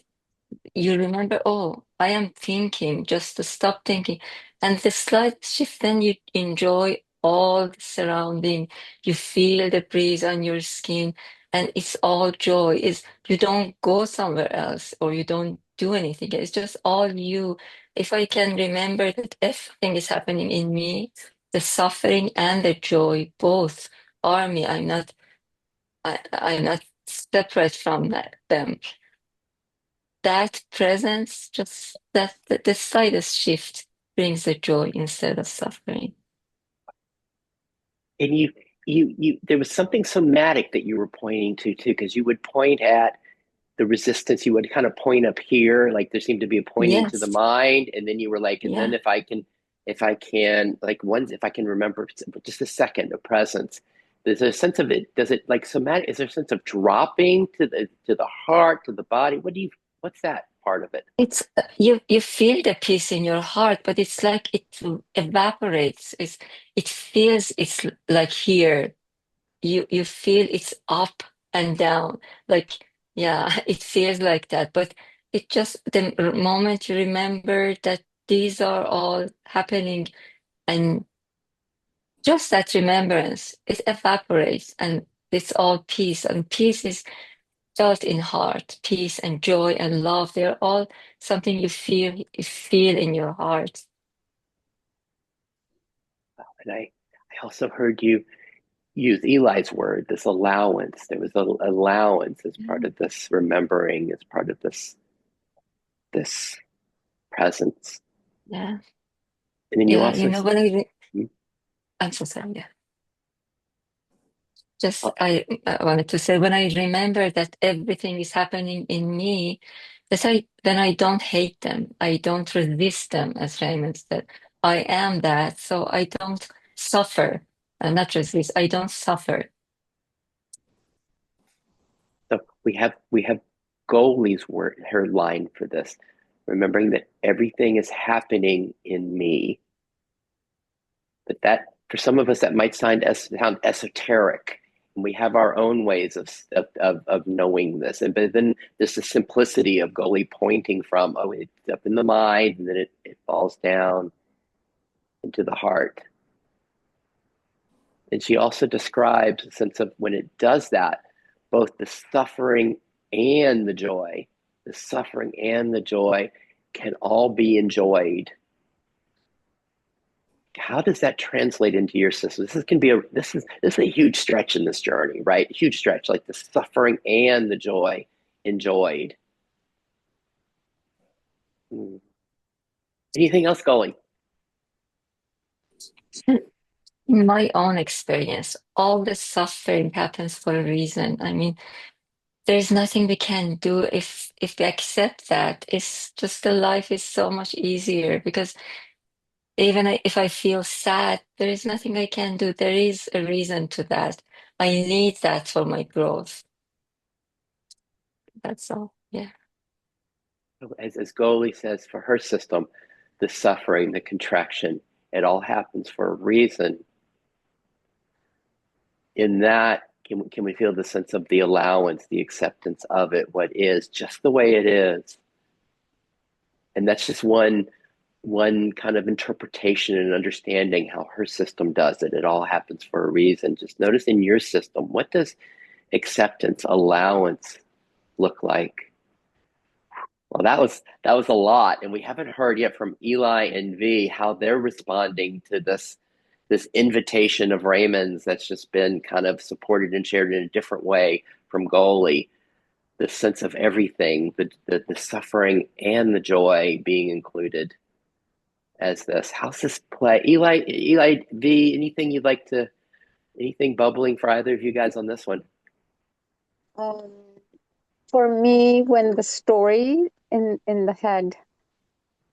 you remember, oh, I am thinking, just to stop thinking. And the slight shift, then you enjoy all the surrounding. You feel the breeze on your skin, and it's all joy. Is you don't go somewhere else or you don't do anything. It's just all you. If I can remember that everything is happening in me, the suffering and the joy both are me. I'm not separate from them. That presence, just that the slightest shift brings the joy instead of suffering. And you there was something somatic that you were pointing to too, because you would point at the resistance, you would kind of point up here, like there seemed to be a pointing to the Yes, mind, and then you were like, and then yeah. if I can remember just a second of presence, there's a sense of it. Does it like somatic? Is there a sense of dropping to the heart, to the body? What's that part of it? It's you feel the peace in your heart, but it's like it evaporates. It feels it's like here. You feel it's up and down. Like yeah, it feels like that. But it just the moment you remember that these are all happening and just that remembrance, it evaporates and it's all peace. And peace is felt in heart. Peace and joy and love, they're all something you feel in your heart. And I also heard you use Eli's word, this allowance. There was an allowance as part of this remembering, as part of this presence. Yeah. And then you Yeah. also When I'm so sorry. Yeah. Just oh, I wanted to say when I remember that everything is happening in me, then I don't hate them. I don't resist them, as Raymond said. I am that, so I don't suffer. And not resist, I don't suffer. so we have Goldie's word, her line for this, remembering that everything is happening in me. But that for some of us that might sound esoteric, and we have our own ways of knowing this. And but then there's the simplicity of Goalie pointing from, oh, it's up in the mind, and then it falls down into the heart. And she also describes a sense of when it does that, both the suffering and the suffering and the joy can all be enjoyed. How does that translate into your system? This is a huge stretch in this journey, right? Huge stretch, like the suffering and the joy enjoyed. Hmm. Anything else going? In my own experience, all the suffering happens for a reason. I mean, there's nothing we can do if we accept that. It's just the life is so much easier because Even if I feel sad, there is nothing I can do. There is a reason to that. I need that for my growth. That's all. Yeah. As Goli says, for her system, the suffering, the contraction, it all happens for a reason. In that, can we feel the sense of the allowance, the acceptance of it, what is, just the way it is? And that's just one kind of interpretation and understanding how her system does it. It all happens for a reason. Just notice in your system, what does acceptance, allowance look like? Well, that was a lot, and we haven't heard yet from Eli and V how they're responding to this invitation of Raymond's that's just been kind of supported and shared in a different way from Goli. The sense of everything, the suffering and the joy being included as this. How's this play? Eli V, anything bubbling for either of you guys on this one? Um, for me, when the story in the head,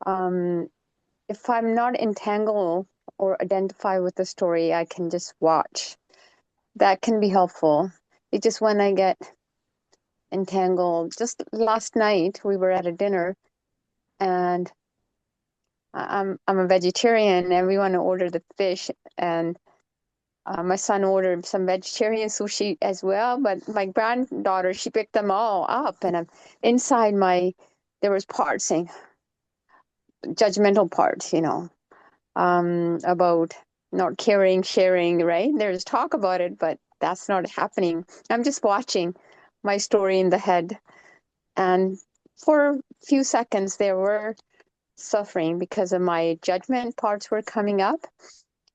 if I'm not entangled or identify with the story, I can just watch. That can be helpful. It's just when I get entangled. Just last night, we were at a dinner, and I'm a vegetarian. Everyone ordered the fish, and my son ordered some vegetarian sushi as well. But my granddaughter, she picked them all up, and inside there was parts saying judgmental parts, about not caring, sharing. Right? There's talk about it, but that's not happening. I'm just watching my story in the head, and for a few seconds there were suffering because of my judgment parts were coming up.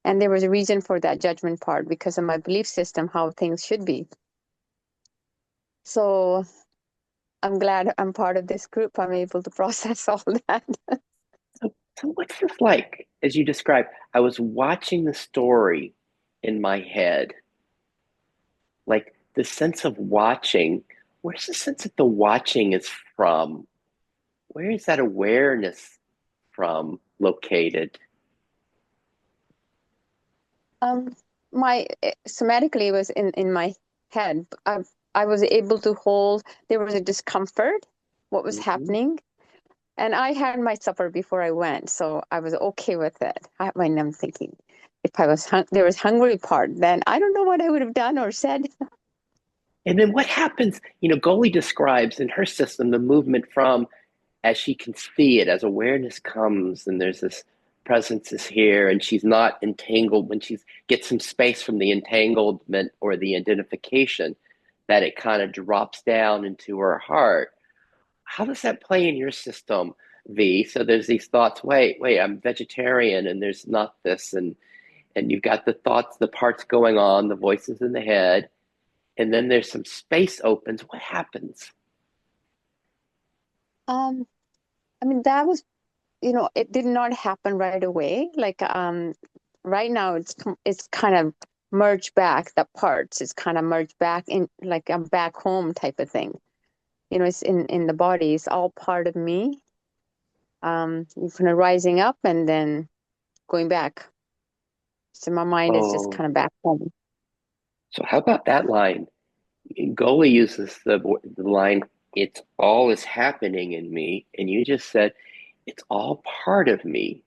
And there was a reason for that judgment part because of my belief system, how things should be. So I'm glad I'm part of this group. I'm able to process all that. So what's this like? As you described, I was watching the story in my head. Like the sense of watching, where's the sense that the watching is from? Where is that awareness from located? My somatically was in my head. I was able to hold. There was a discomfort. What was happening? And I had my supper before I went, so I was okay with it. When I'm thinking, if I was there was hungry part, then I don't know what I would have done or said. And then what happens? Goli describes in her system the movement from as she can see it, as awareness comes, and there's this presence is here, and she's not entangled when she gets some space from the entanglement or the identification, that it kind of drops down into her heart. How does that play in your system, V? So there's these thoughts, wait, I'm vegetarian, and there's not this, and you've got the thoughts, the parts going on, the voices in the head, and then there's some space opens. What happens? That was, it did not happen right away. Like, right now it's kind of merged back. The parts is kind of merged back in, like I'm back home type of thing. It's in the body. It's all part of me. Kind of rising up and then going back. So my mind is just kind of back home. So how about that line? Goli uses the line, "It's all is happening in me," and you just said, "It's all part of me."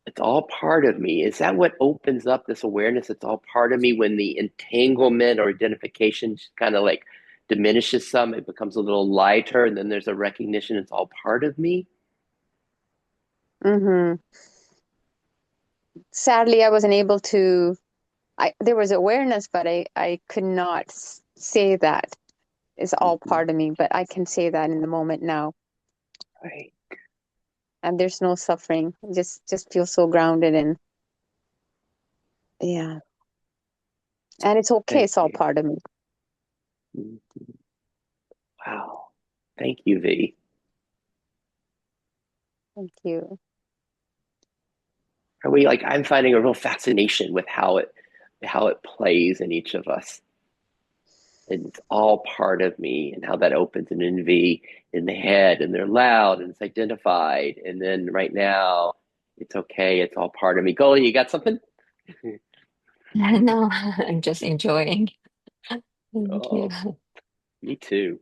It's all part of me. Is that what opens up this awareness? It's all part of me when the entanglement or identification kind of like diminishes some, it becomes a little lighter, and then there's a recognition it's all part of me. Mm-hmm. Sadly, I wasn't able to. There was awareness, but I could not say that is all part of me. But I can say that in the moment now. Right. And there's no suffering. Just feel so grounded and yeah. And it's okay. Thank It's all you. part of me. Wow. Thank you, V. Thank you. Are we like, I'm finding a real fascination with how it plays in each of us. It's all part of me, and how that opens an NV in the head, and they're loud and it's identified. And then right now, It's okay. It's all part of me. Goldie, you got something? No, I'm just enjoying. Thank you. Oh, me too.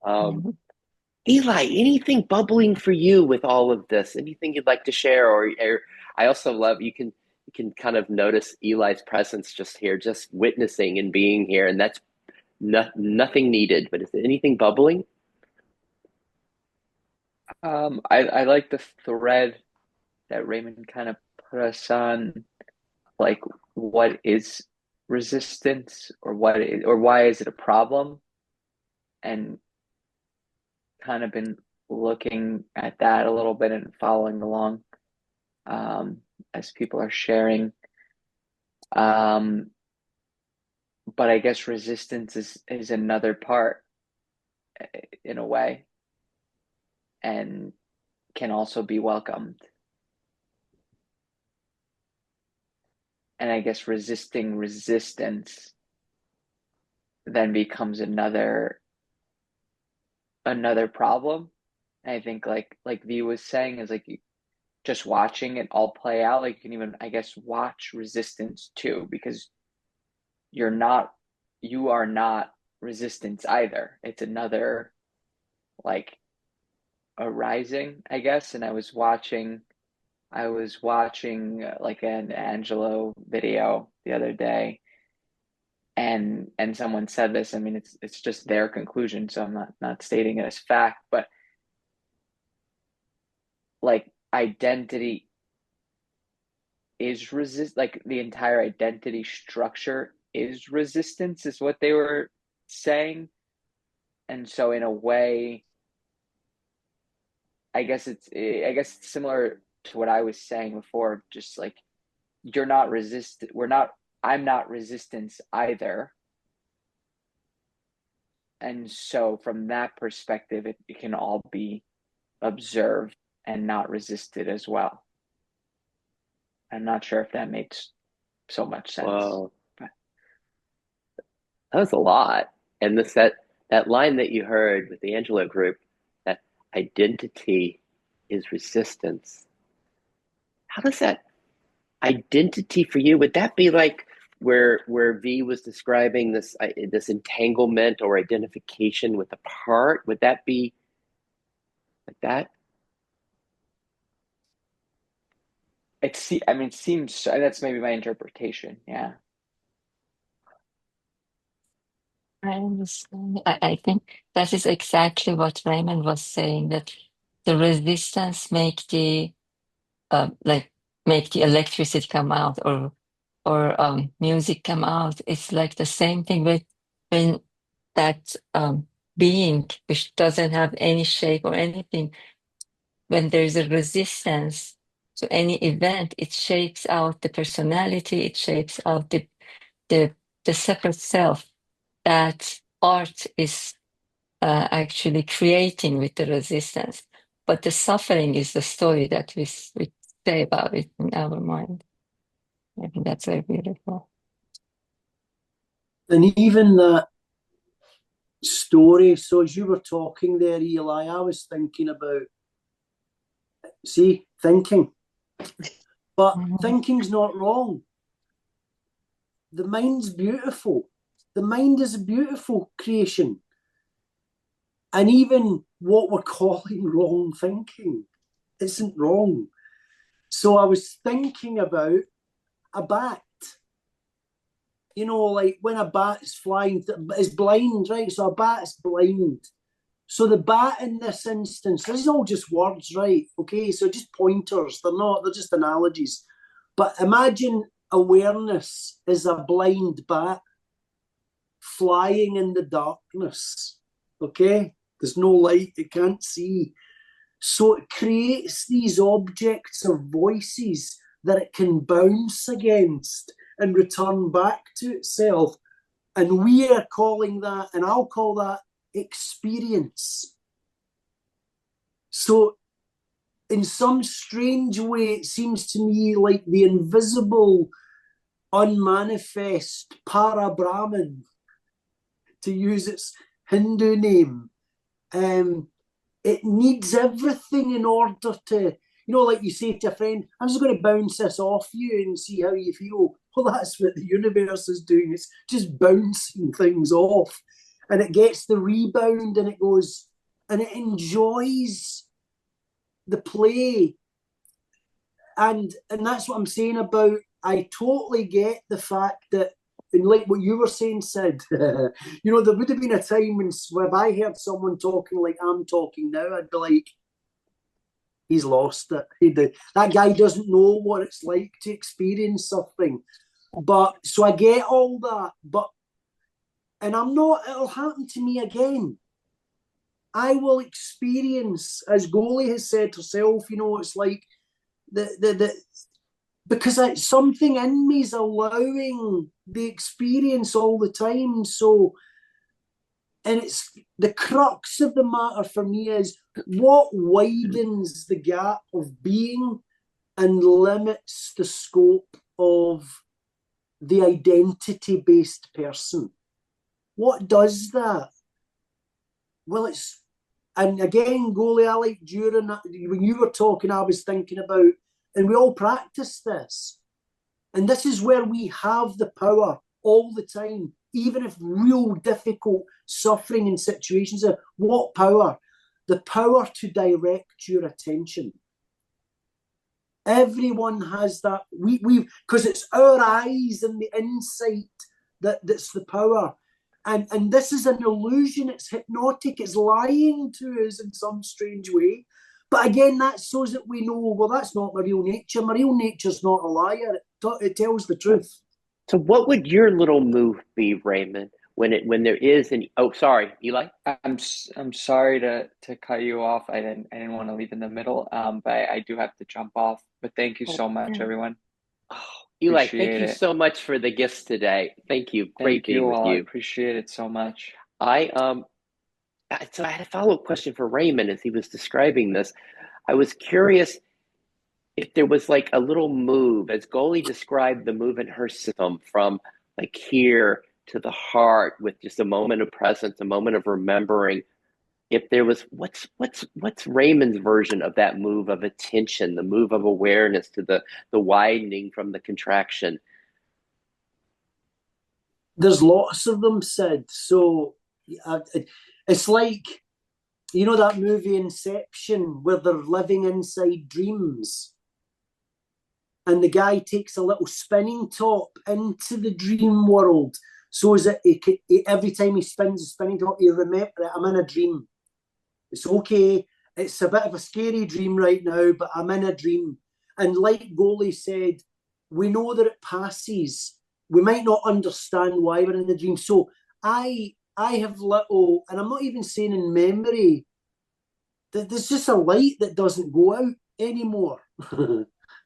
Eli, anything bubbling for you with all of this? Anything you'd like to share? Or I also love you can kind of notice Eli's presence just here, just witnessing and being here, and that's nothing needed. But is there anything bubbling? I like the thread that Raymond kind of put us on, like what is resistance, or or why is it a problem, and kind of been looking at that a little bit and following along as people are sharing. But I guess resistance is another part in a way, and can also be welcomed. And I guess resisting resistance then becomes another problem. And I think like V was saying, is like just watching it all play out, like you can even, I guess, watch resistance too, because you are not resistance either. It's another like arising, I guess. And I was watching like an Angelo video the other day, and someone said this. I mean, it's just their conclusion, so I'm not stating it as fact, but like identity is like the entire identity structure is resistance, is what they were saying. And so in a way, I guess it's similar to what I was saying before, just like I'm not resistance either. And so from that perspective, it can all be observed and not resisted as well. I'm not sure if that makes so much sense. Wow, that was a lot. And that line that you heard with the Angelo group, that identity is resistance. How does that identity for you? Would that be like where V was describing this entanglement or identification with a part? Would that be like that? It seems that's maybe my interpretation. Yeah. I understand. I think that is exactly what Raymond was saying, that the resistance make the electricity come out, or music come out. It's like the same thing with when that being which doesn't have any shape or anything, when there's a resistance to any event, it shapes out the personality, it shapes out the separate self that art is actually creating with the resistance. But the suffering is the story that we say about it in our mind. I think that's very beautiful. And even that story, so as you were talking there, Eli, I was thinking about, thinking. But thinking's not wrong. The mind's beautiful. The mind is a beautiful creation. And even what we're calling wrong thinking isn't wrong. So I was thinking about a bat. You know, like when a bat is flying, is blind, right? So a bat is blind. So the bat in this instance, this is all just words, right? Okay, so just pointers. They're just analogies. But imagine awareness is a blind bat flying in the darkness. Okay? There's no light, it can't see. So it creates these objects or voices that it can bounce against and return back to itself. And we are calling that, and I'll call that, experience. So in some strange way, it seems to me like the invisible, unmanifest Para-Brahman, to use its Hindu name, it needs everything in order to you know, like you say to a friend, I'm just going to bounce this off you and see how you feel. Well, that's what the universe is doing. It's just bouncing things off. And it gets the rebound and it goes, and it enjoys the play. And that's what I'm saying about, I totally get the fact that, and like what you were saying, Sid, you know, there would have been a time when if I heard someone talking like I'm talking now, I'd be like, he's lost it. That guy doesn't know what it's like to experience something. But so I get all that, and I'm not, it'll happen to me again. I will experience, as Goalie has said herself, you know, it's like because something in me is allowing the experience all the time. So, and it's the crux of the matter for me is what widens the gap of being and limits the scope of the identity-based person. What does that? Well, and again, Goalie, I like during that, when you were talking, I was thinking about, and we all practice this, and this is where we have the power all the time, even if real difficult suffering in situations. What power? The power to direct your attention. Everyone has that. We because it's our eyes and the insight that's the power. And this is an illusion. It's hypnotic. It's lying to us in some strange way. But again, that's so that we know, well, that's not my real nature. My real nature's not a liar. It tells the truth. So what would your little move be, Raymond, when there is an, oh, sorry, Eli? I'm sorry to cut you off. I didn't want to leave in the middle, but I do have to jump off. But thank you so much, everyone. Oh, Eli, Appreciate thank you it. so much for the gifts today. Thank you. Great Thank you being with all. I you. appreciate it so much. So I had a follow-up question for Raymond as he was describing this. I was curious if there was like a little move, as Goalie described the move in her system from like here to the heart with just a moment of presence, a moment of remembering. If there was, what's Raymond's version of that move of attention, the move of awareness to the widening from the contraction? There's lots of them, Sid. So it's like, you know, that movie Inception where they're living inside dreams, and the guy takes a little spinning top into the dream world, so as that every time he spins the spinning top, he remember that I'm in a dream. It's okay. It's a bit of a scary dream right now, but I'm in a dream. And like Goalie said, we know that it passes. We might not understand why we're in the dream. So I have little, and I'm not even saying in memory, that there's just a light that doesn't go out anymore.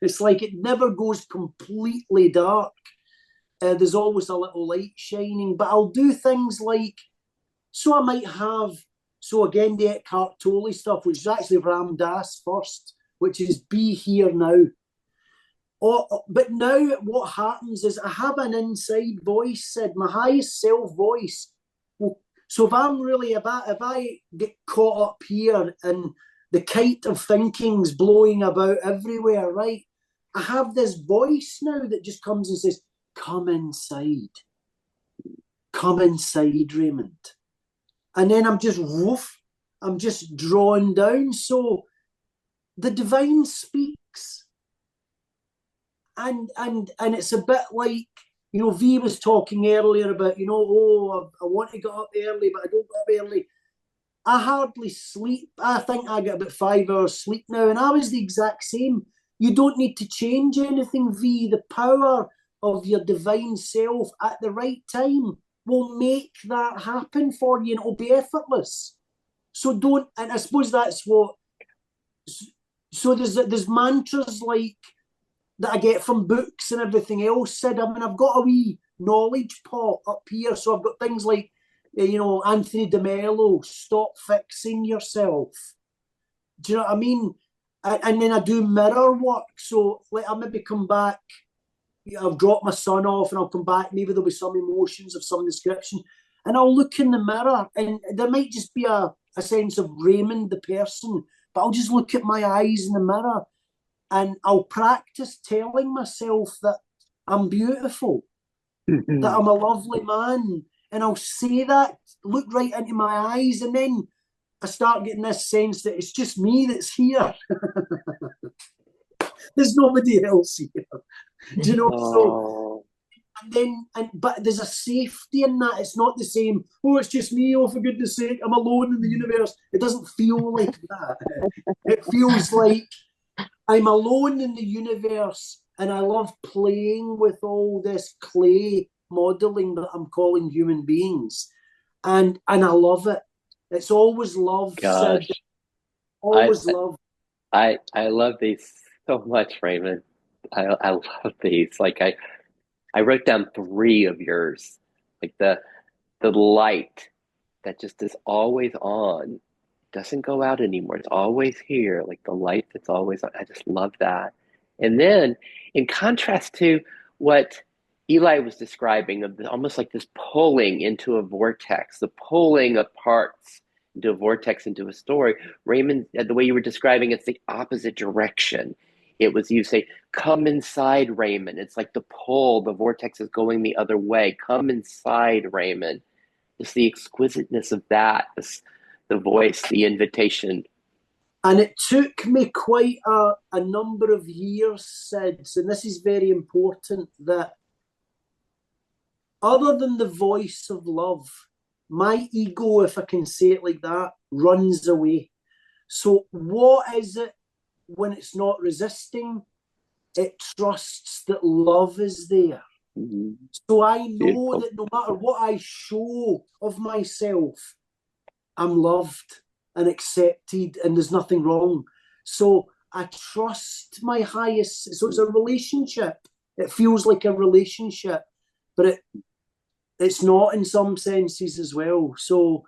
It's like it never goes completely dark. There's always a little light shining, but I'll do things like, so I might have, so again, the Eckhart Tolle stuff, which is actually Ram Dass first, which is be here now. But now what happens is I have an inside voice, Sid, my highest self voice. Well, so if I get caught up here and the kite of thinking's blowing about everywhere, right? I have this voice now that just comes and says, come inside. Come inside, Raymond. And then I'm just drawn down. So the divine speaks. And it's a bit like, you know, V was talking earlier about, you know, I want to get up early, but I don't get up early. I hardly sleep. I think I get about 5 hours sleep now, and I was the exact same. You don't need to change anything, V. The power of your divine self at the right time will make that happen for you, and it'll be effortless. So don't, and I suppose that's what, so there's mantras like that I get from books and everything else, Sid. I mean, I've got a wee knowledge pot up here, so I've got things like, you know, Anthony DeMello, stop fixing yourself. Do you know what I mean? And then I do mirror work. So like I maybe come back, I'll drop my son off and I'll come back. Maybe there'll be some emotions of some description. And I'll look in the mirror and there might just be a sense of Raymond, the person, but I'll just look at my eyes in the mirror And I'll practice telling myself that I'm beautiful, that I'm a lovely man. And I'll say that, look right into my eyes, and then I start getting this sense that it's just me that's here. There's nobody else here. Do you know? So, but there's a safety in that. It's not the same, oh, it's just me, oh, for goodness sake, I'm alone in the universe. It doesn't feel like that. It feels like I'm alone in the universe, and I love playing with all this clay modeling that I'm calling human beings. And I love it. It's always love, Gosh, Sid. Always love. I love these so much, Raymond. I love these. Like I wrote down 3 of yours. Like the light that just is always on, doesn't go out anymore. It's always here, like the light that's always on. I just love that. And then, in contrast to what Eli was describing, of almost like this pulling into a vortex, the pulling of parts into a vortex, into a story. Raymond, the way you were describing, it's the opposite direction. It was, you say, come inside, Raymond. It's like the pull, the vortex is going the other way. Come inside, Raymond. Just the exquisiteness of that, the voice, the invitation. And it took me quite a number of years, Sid, and this is very important, that other than the voice of love, my ego, if I can say it like that, runs away. So what is it when it's not resisting? It trusts that love is there. Mm-hmm. So I know Beautiful. that no matter what I show of myself, I'm loved and accepted, and there's nothing wrong. So I trust my highest. So it's a relationship. It feels like a relationship, but it's not in some senses as well. So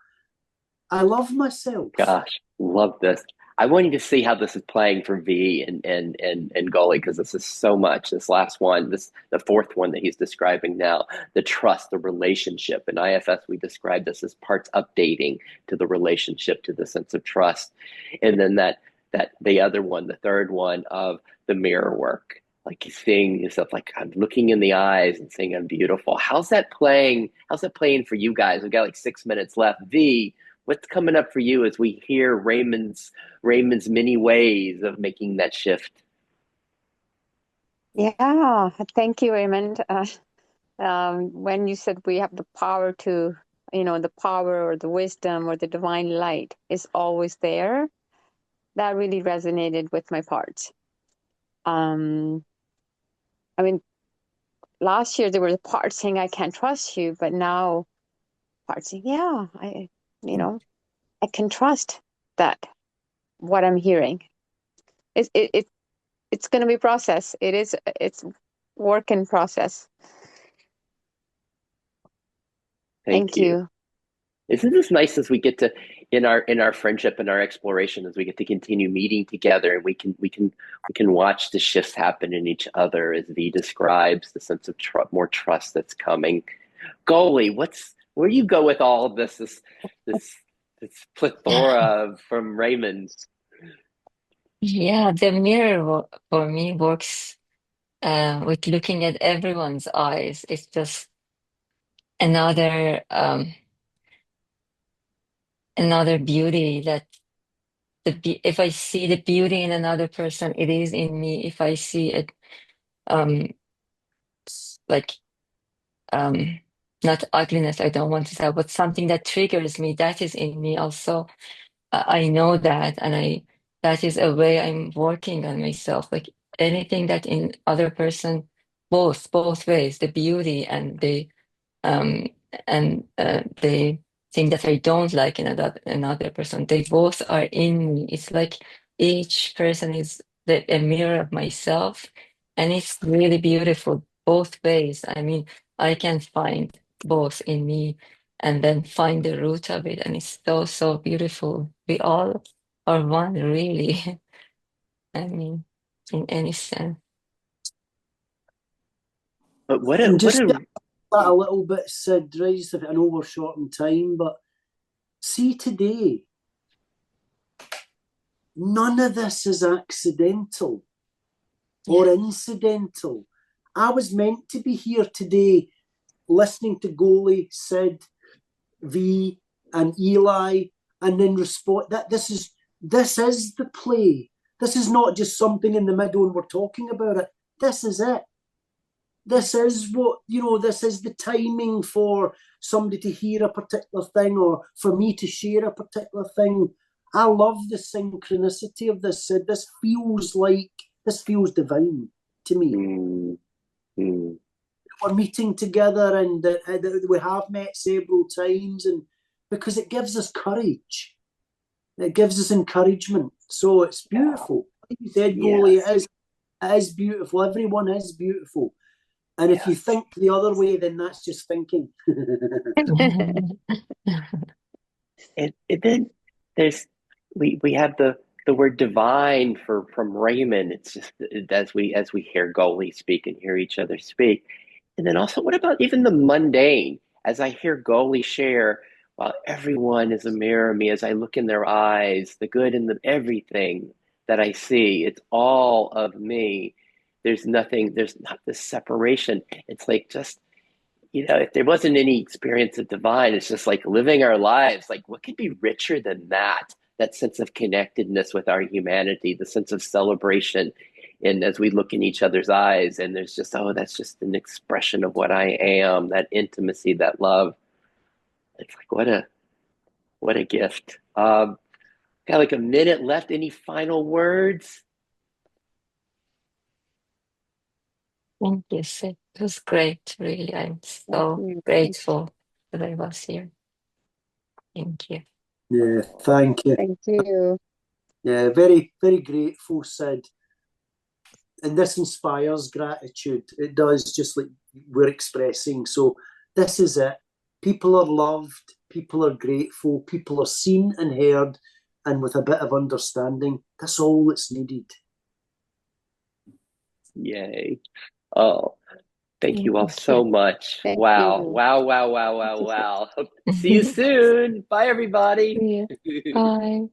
I love myself. Gosh, love this. I want you to see how this is playing for V and Gully, because this is so much. This last one, the 4th one that he's describing now, the trust, the relationship. In IFS, we describe this as parts updating to the relationship, to the sense of trust. And then that the other one, the 3rd one, of the mirror work. Like seeing yourself, like I'm looking in the eyes and saying I'm beautiful. How's that playing? How's that playing for you guys? We've got like 6 minutes left. V, what's coming up for you as we hear Raymond's many ways of making that shift? Yeah, thank you, Raymond. When you said we have the power to, the power or the wisdom or the divine light is always there, that really resonated with my parts. I mean, last year there were the parts saying I can't trust you, but now parts saying, yeah, I can trust that what I'm hearing. It's going to be a process. It's work in process. Thank you. Isn't this nice as we get to in our friendship and our exploration, as we get to continue meeting together, and we can watch the shifts happen in each other, as V describes the sense of more trust that's coming. Goalie, where you go with all of this plethora from Raymond? Yeah, the mirror for me works with looking at everyone's eyes. It's just another beauty that if I see the beauty in another person, it is in me. If I see it, like not ugliness, I don't want to say, but something that triggers me, that is in me also. I know that, and that is a way I'm working on myself. Like anything that in other person, both ways, the beauty and the thing that I don't like in another person, they both are in me. It's like each person is a mirror of myself, and it's really beautiful both ways. I mean, I can find both in me and then find the root of it, and it's so beautiful. We all are one, really. I mean, in any sense. But a little bit, Sid, right? I know we're short on time, but see today, none of this is accidental. or incidental. I was meant to be here today listening to Goalie, Sid, V, and Eli, and then respond that this is the play. This is not just something in the middle and we're talking about it. This is it. This is what, this is the timing for somebody to hear a particular thing or for me to share a particular thing. I love the synchronicity of this. This feels divine to me. We're meeting together and we have met several times, and because it gives us courage. It gives us encouragement. So it's beautiful. Like you said, Goalie, it is beautiful. Everyone is beautiful. And if you think the other way, then that's just thinking. And then we have the word divine from Raymond. It's just as we hear Goalie speak and hear each other speak. And then also, what about even the mundane? As I hear Goalie share, well, everyone is a mirror of me. As I look in their eyes, the good and the everything that I see, it's all of me. There's not this separation. It's like just, if there wasn't any experience of divine, it's just like living our lives. Like, what could be richer than that? That sense of connectedness with our humanity, the sense of celebration. And as we look in each other's eyes, and there's just, that's just an expression of what I am, that intimacy, that love. It's like, what a gift. Got like a minute left. Any final words? Thank you, Sid. It was great, really. I'm so grateful that I was here. Thank you. Yeah, thank you. Thank you. Yeah, very, very grateful, Sid. And this inspires gratitude. It does, just like we're expressing. So this is it. People are loved. People are grateful. People are seen and heard. And with a bit of understanding, that's all that's needed. Yay. Oh, thank you all Thank so you. much. Thank Wow. you. Wow, wow, wow, wow, wow. See you soon. Bye, everybody. See you. Bye.